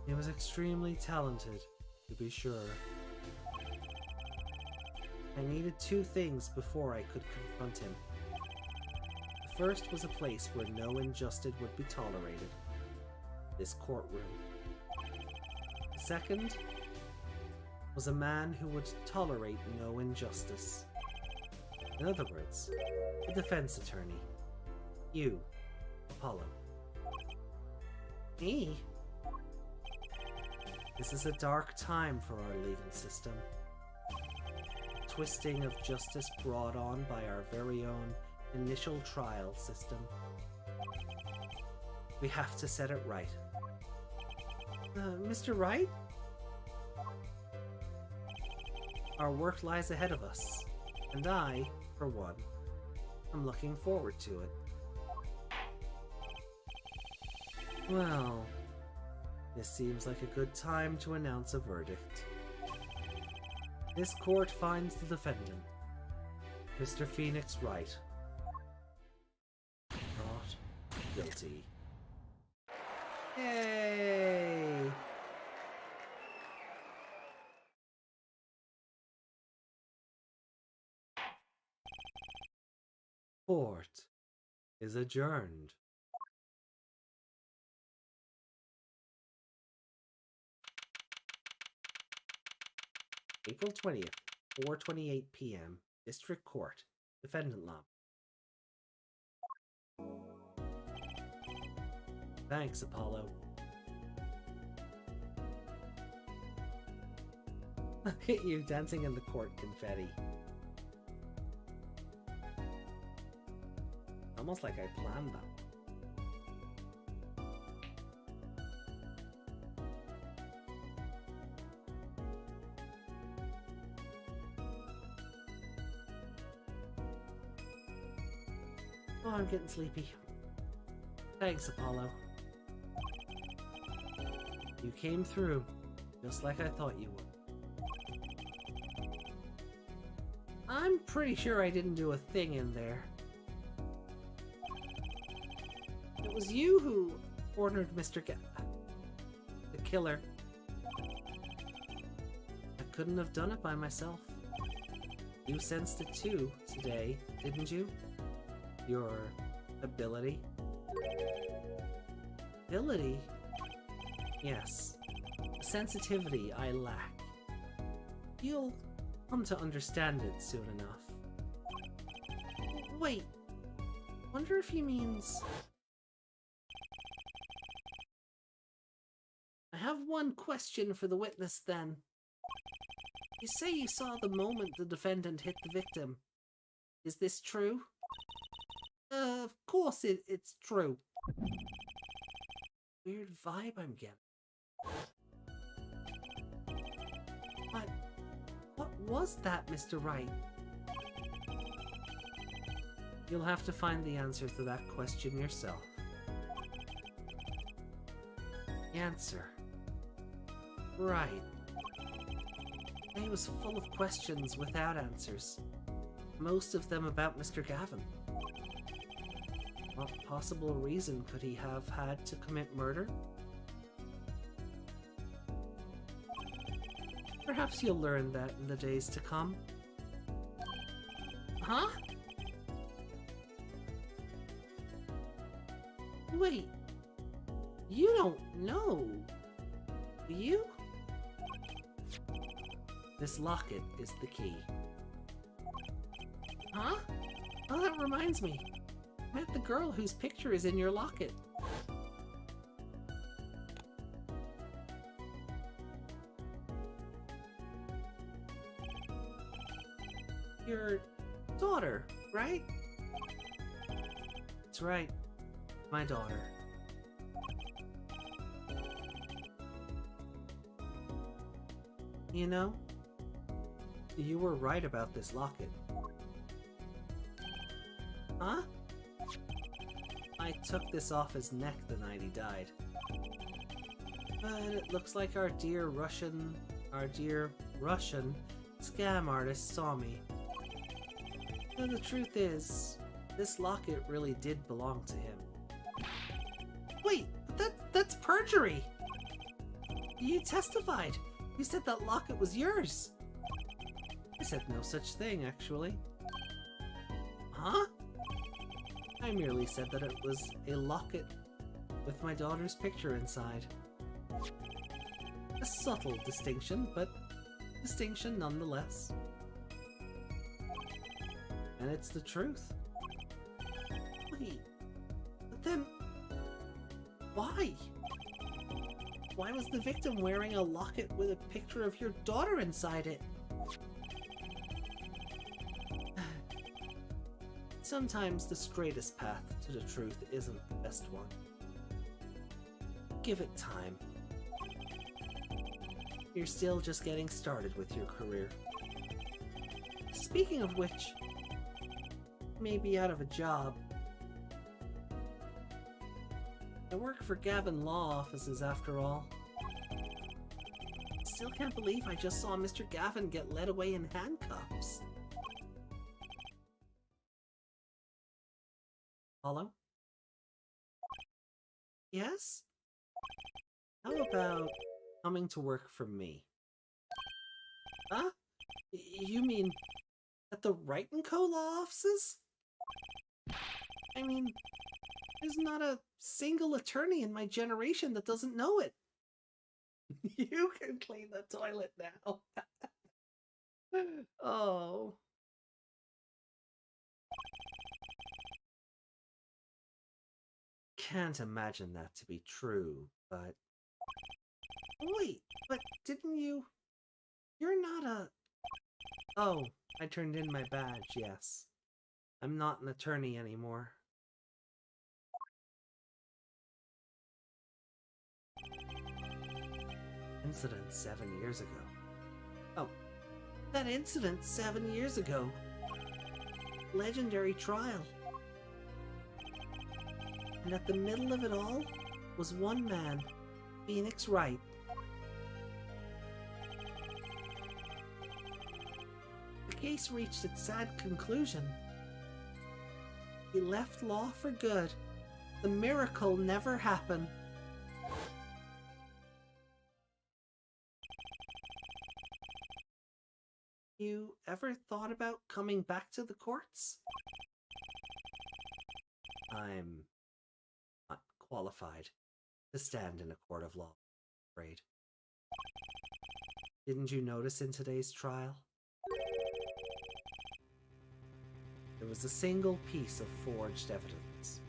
S1: He was extremely talented, to be sure. I needed 2 things before I could confront him. The first was a place where no injustice would be tolerated. This courtroom. The second was a man who would tolerate no injustice. In other words, a defense attorney. You, Apollo.
S2: Me?
S1: This is a dark time for our legal system. Twisting of justice brought on by our very own initial trial system. We have to set it right.
S2: Mr. Wright?
S1: Our work lies ahead of us, and I, for one, am looking forward to it. Well, this seems like a good time to announce a verdict. This court finds the defendant, Mr. Phoenix Wright, not guilty.
S2: Yay!
S1: Court is adjourned. April 20th, 4:28 p.m. District Court. Defendant Lobby. Thanks, Apollo. Look at you dancing in the court confetti. Almost like I planned that. Oh, I'm getting sleepy. Thanks, Apollo. You came through, just like I thought you would. I'm pretty sure I didn't do a thing in there. It was you who ordered the killer. I couldn't have done it by myself. You sensed it too today, didn't you? Your ability? Ability? Yes. Sensitivity I lack. You'll come to understand it soon enough. Wait. Wonder if he means... I have one question for the witness then. You say you saw the moment the defendant hit the victim. Is this true? Of course it's true. Weird vibe I'm getting. What was that, Mr. Wright? You'll have to find the answer to that question yourself. Answer. Right. He was full of questions without answers. Most of them about Mr. Gavin. What possible reason could he have had to commit murder? Perhaps you'll learn that in the days to come. Huh? Wait. You don't know, do you? This locket is the key. Huh? Oh, that reminds me. I met the girl whose picture is in your locket. Your daughter, right? That's right. My daughter. You know, you were right about this locket. Huh? I took this off his neck the night he died. But it looks like our dear Russian scam artist saw me. And the truth is, this locket really did belong to him. Wait, that's perjury! You testified! You said that locket was yours! I said no such thing, actually. Huh? I merely said that it was a locket with my daughter's picture inside. A subtle distinction, but distinction nonetheless. And it's the truth. Wait, but then... why? Why was the victim wearing a locket with a picture of your daughter inside it? Sometimes the straightest path to the truth isn't the best one. Give it time. You're still just getting started with your career. Speaking of which, you may be out of a job. I work for Gavin Law Offices after all. Still can't believe I just saw Mr. Gavin get led away in handcuffs. Hello? Yes? How about coming to work for me? Huh? You mean at the Wright & Co. Law Offices? I mean, there's not a single attorney in my generation that doesn't know it. You can clean the toilet now. Oh. Can't imagine that to be true, but... Wait, but didn't you... You're not a... Oh, I turned in my badge, yes. I'm not an attorney anymore. Incident 7 years ago. Oh, that incident 7 years ago. Legendary trial. And at the middle of it all was one man, Phoenix Wright,
S2: case reached its sad conclusion. He left law for good. The miracle never happened. You ever thought about coming back to the courts?
S1: I'm not qualified to stand in a court of law, I'm afraid. Didn't you notice in today's trial? There was a single piece of forged evidence.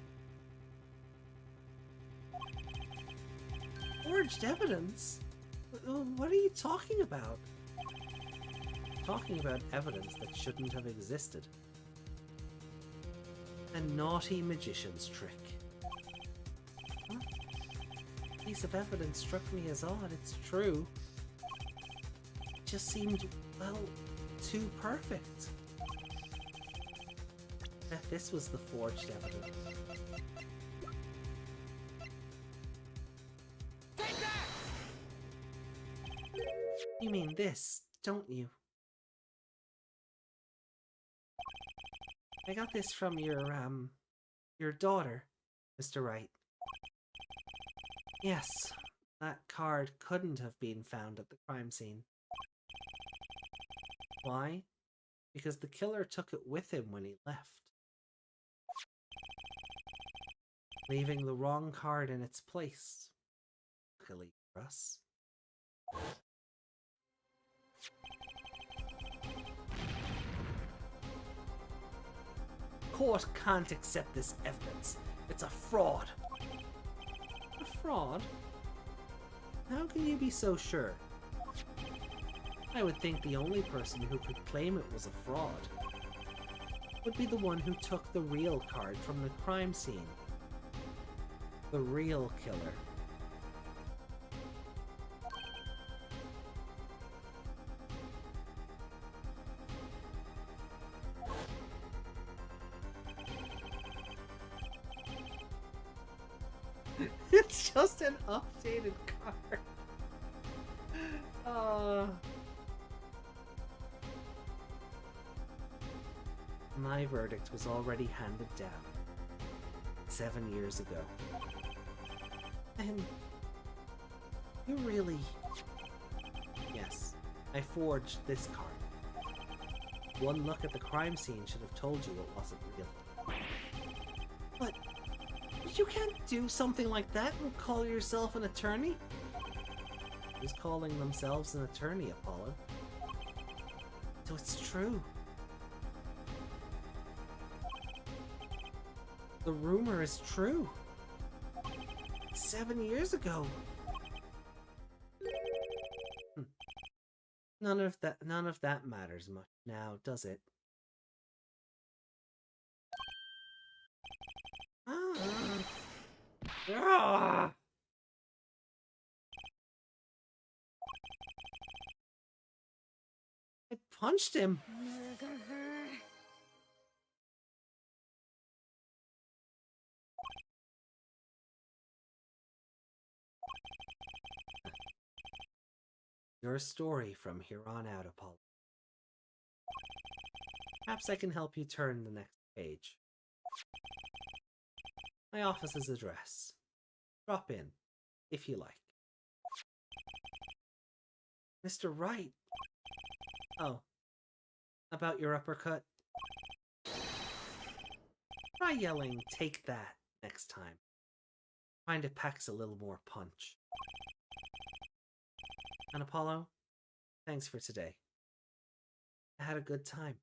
S2: Forged evidence? What are you talking about?
S1: Talking about evidence that shouldn't have existed. A naughty magician's trick.
S2: Huh? A piece of evidence struck me as odd, it's true. It just seemed, well, too perfect.
S1: That this was the forged evidence.
S3: Take that!
S2: You mean this, don't you? I got this from your daughter, Mr. Wright. Yes, that card couldn't have been found at the crime scene.
S1: Why? Because the killer took it with him when he left, leaving the wrong card in its place. Luckily for us. Court can't accept this evidence. It's a fraud.
S2: A fraud? How can you be so sure?
S1: I would think the only person who could claim it was a fraud would be the one who took the real card from the crime scene. The real killer.
S2: It's just an updated card.
S1: My verdict was already handed down 7 years ago.
S2: And you really...
S1: Yes, I forged this card. One look at the crime scene should have told you it wasn't real.
S2: But you can't do something like that and call yourself an attorney.
S1: Who's calling themselves an attorney, Apollo?
S2: So it's true. The rumor is true. 7 years ago.
S1: None of that matters much now, does it?
S2: Ah. I punched him.
S1: Your story from here on out, Apollo. Perhaps I can help you turn the next page. My office's address. Drop in, if you like.
S2: Mr. Wright.
S1: Oh, about your uppercut?
S2: Try yelling, "Take that,"
S1: next time. Find it packs a little more punch. And Apollo, thanks for today. I had a good time.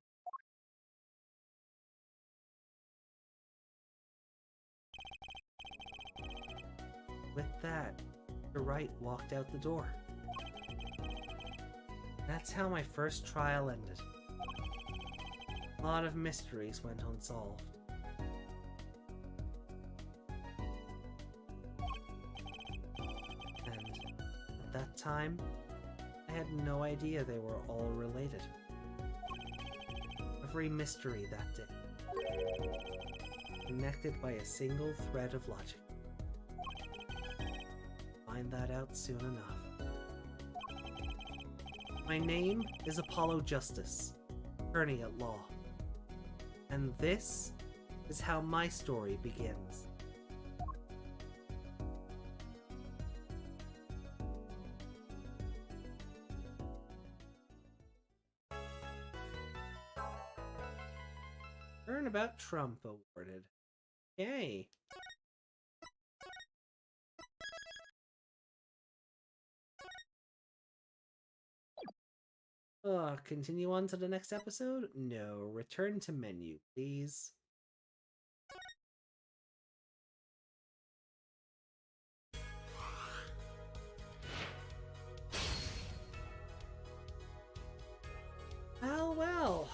S1: With that, the Wright walked out the door. That's how my first trial ended. A lot of mysteries went unsolved. And at that time, I had no idea they were all related. Every mystery that day, connected by a single thread of logic. Find that out soon enough. My name is Apollo Justice. attorney at law. And this is how my story begins. Turnabout Trump awarded. Yay! Continue on to the next episode? No, return to menu, please. Well, well.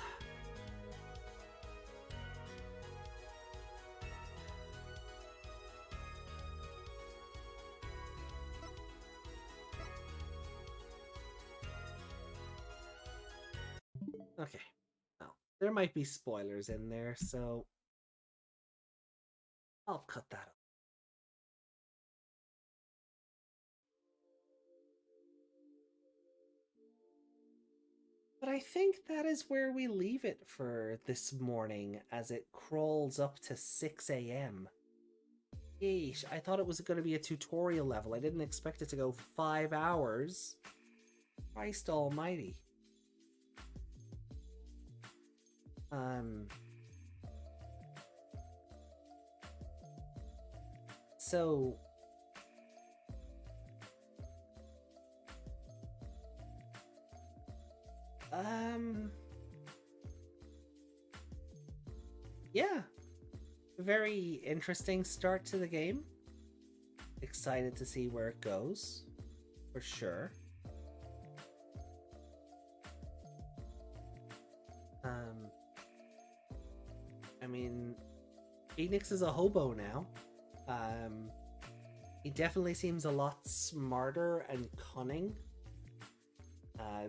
S1: Okay. Well, there might be spoilers in there, so I'll cut that out. But I think that is where we leave it for this morning as it crawls up to 6 a.m. Yeesh, I thought it was going to be a tutorial level. I didn't expect it to go 5 hours. Christ almighty. So yeah, very interesting start to the game. Excited to see where it goes, for sure. I mean, Phoenix is a hobo now. He definitely seems a lot smarter and cunning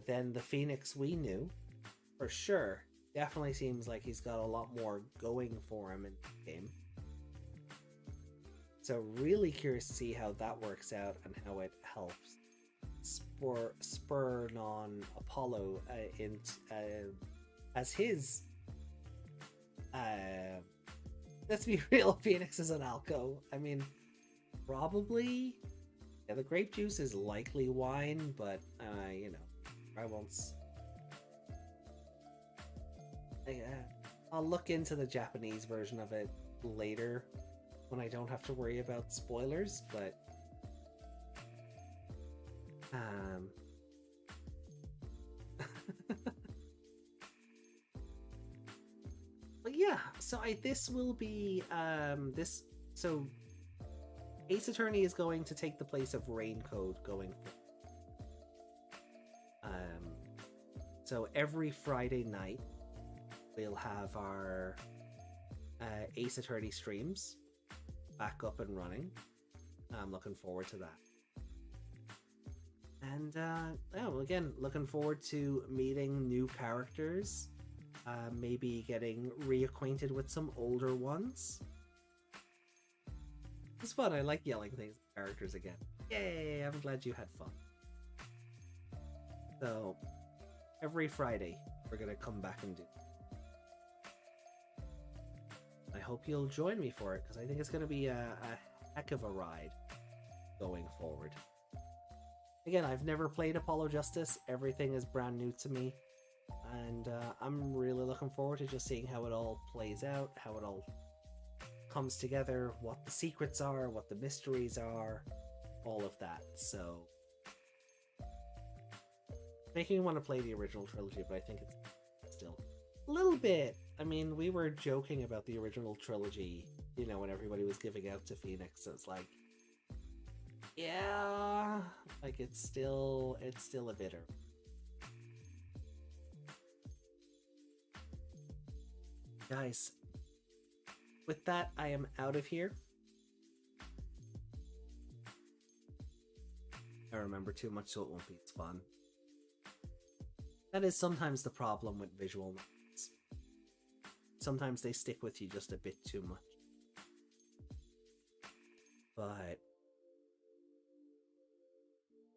S1: than the Phoenix we knew, for sure. Definitely seems like he's got a lot more going for him in the game. So really curious to see how that works out and how it helps spur on Apollo as his let's be real, Phoenix is an alco. I mean, probably, yeah, the grape juice is likely wine, but you know, I won't. I'll look into the Japanese version of it later when I don't have to worry about spoilers, but but yeah, so this will be so Ace Attorney is going to take the place of Raincode going forward. So every Friday night we'll have our Ace Attorney streams back up and running. I'm looking forward to that. And yeah, well, again, looking forward to meeting new characters, maybe getting reacquainted with some older ones. It's fun. I like yelling things at characters again. Yay, I'm glad you had fun. So every Friday we're gonna come back and do. I hope you'll join me for it, because I think it's going to be a heck of a ride going forward. Again, I've never played Apollo Justice. Everything is brand new to me. And I'm really looking forward to just seeing how it all plays out, how it all comes together, what the secrets are, what the mysteries are, all of that. So, making me want to play the original trilogy, but I think it's still a little bit. I mean, we were joking about the original trilogy, you know, when everybody was giving out to Phoenix. So it's like, yeah, like it's still a bitter. Guys, with that, I am out of here. I remember too much, so it won't be as fun. That is sometimes the problem with visual novels. Sometimes they stick with you just a bit too much. But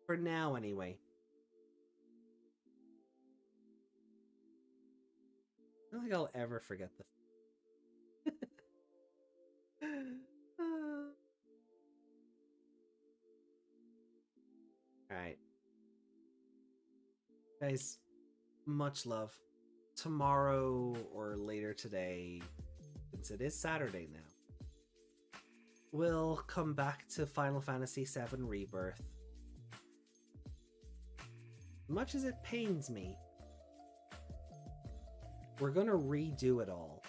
S1: for now, anyway, don't think I'll ever forget the. Alright. Guys, much love. Tomorrow or later today, since it is Saturday now, we'll come back to Final Fantasy VII Rebirth. Much as it pains me, we're gonna redo it all.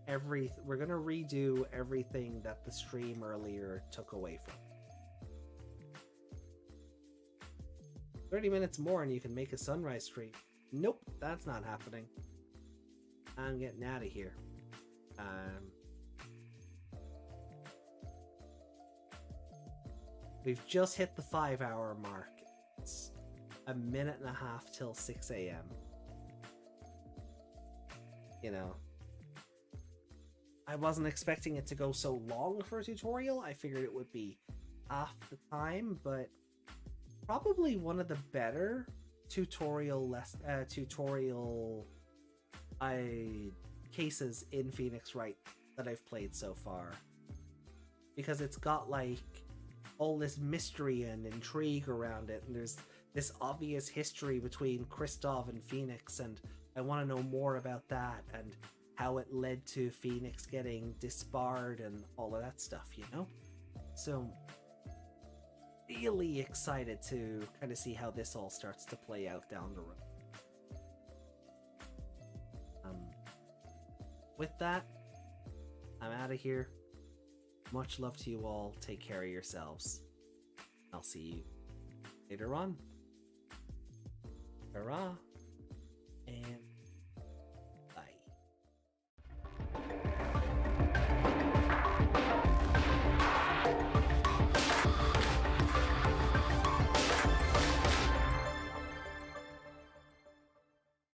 S1: We're gonna redo everything that the stream earlier took away from. 30 minutes more and you can make a sunrise stream. Nope, that's not happening. I'm getting out of here. We've just hit the 5-hour mark. It's a minute and a half till 6 a.m. You know, I wasn't expecting it to go so long for a tutorial. I figured it would be half the time, but probably one of the better tutorial cases in Phoenix Wright that I've played so far, because it's got like all this mystery and intrigue around it, and there's this obvious history between Kristoph and Phoenix, and I want to know more about that and how it led to Phoenix getting disbarred and all of that stuff, you know? So really excited to kind of see how this all starts to play out down the road. With that, I'm out of here. Much love to you all. Take care of yourselves. I'll see you later on. Hurrah!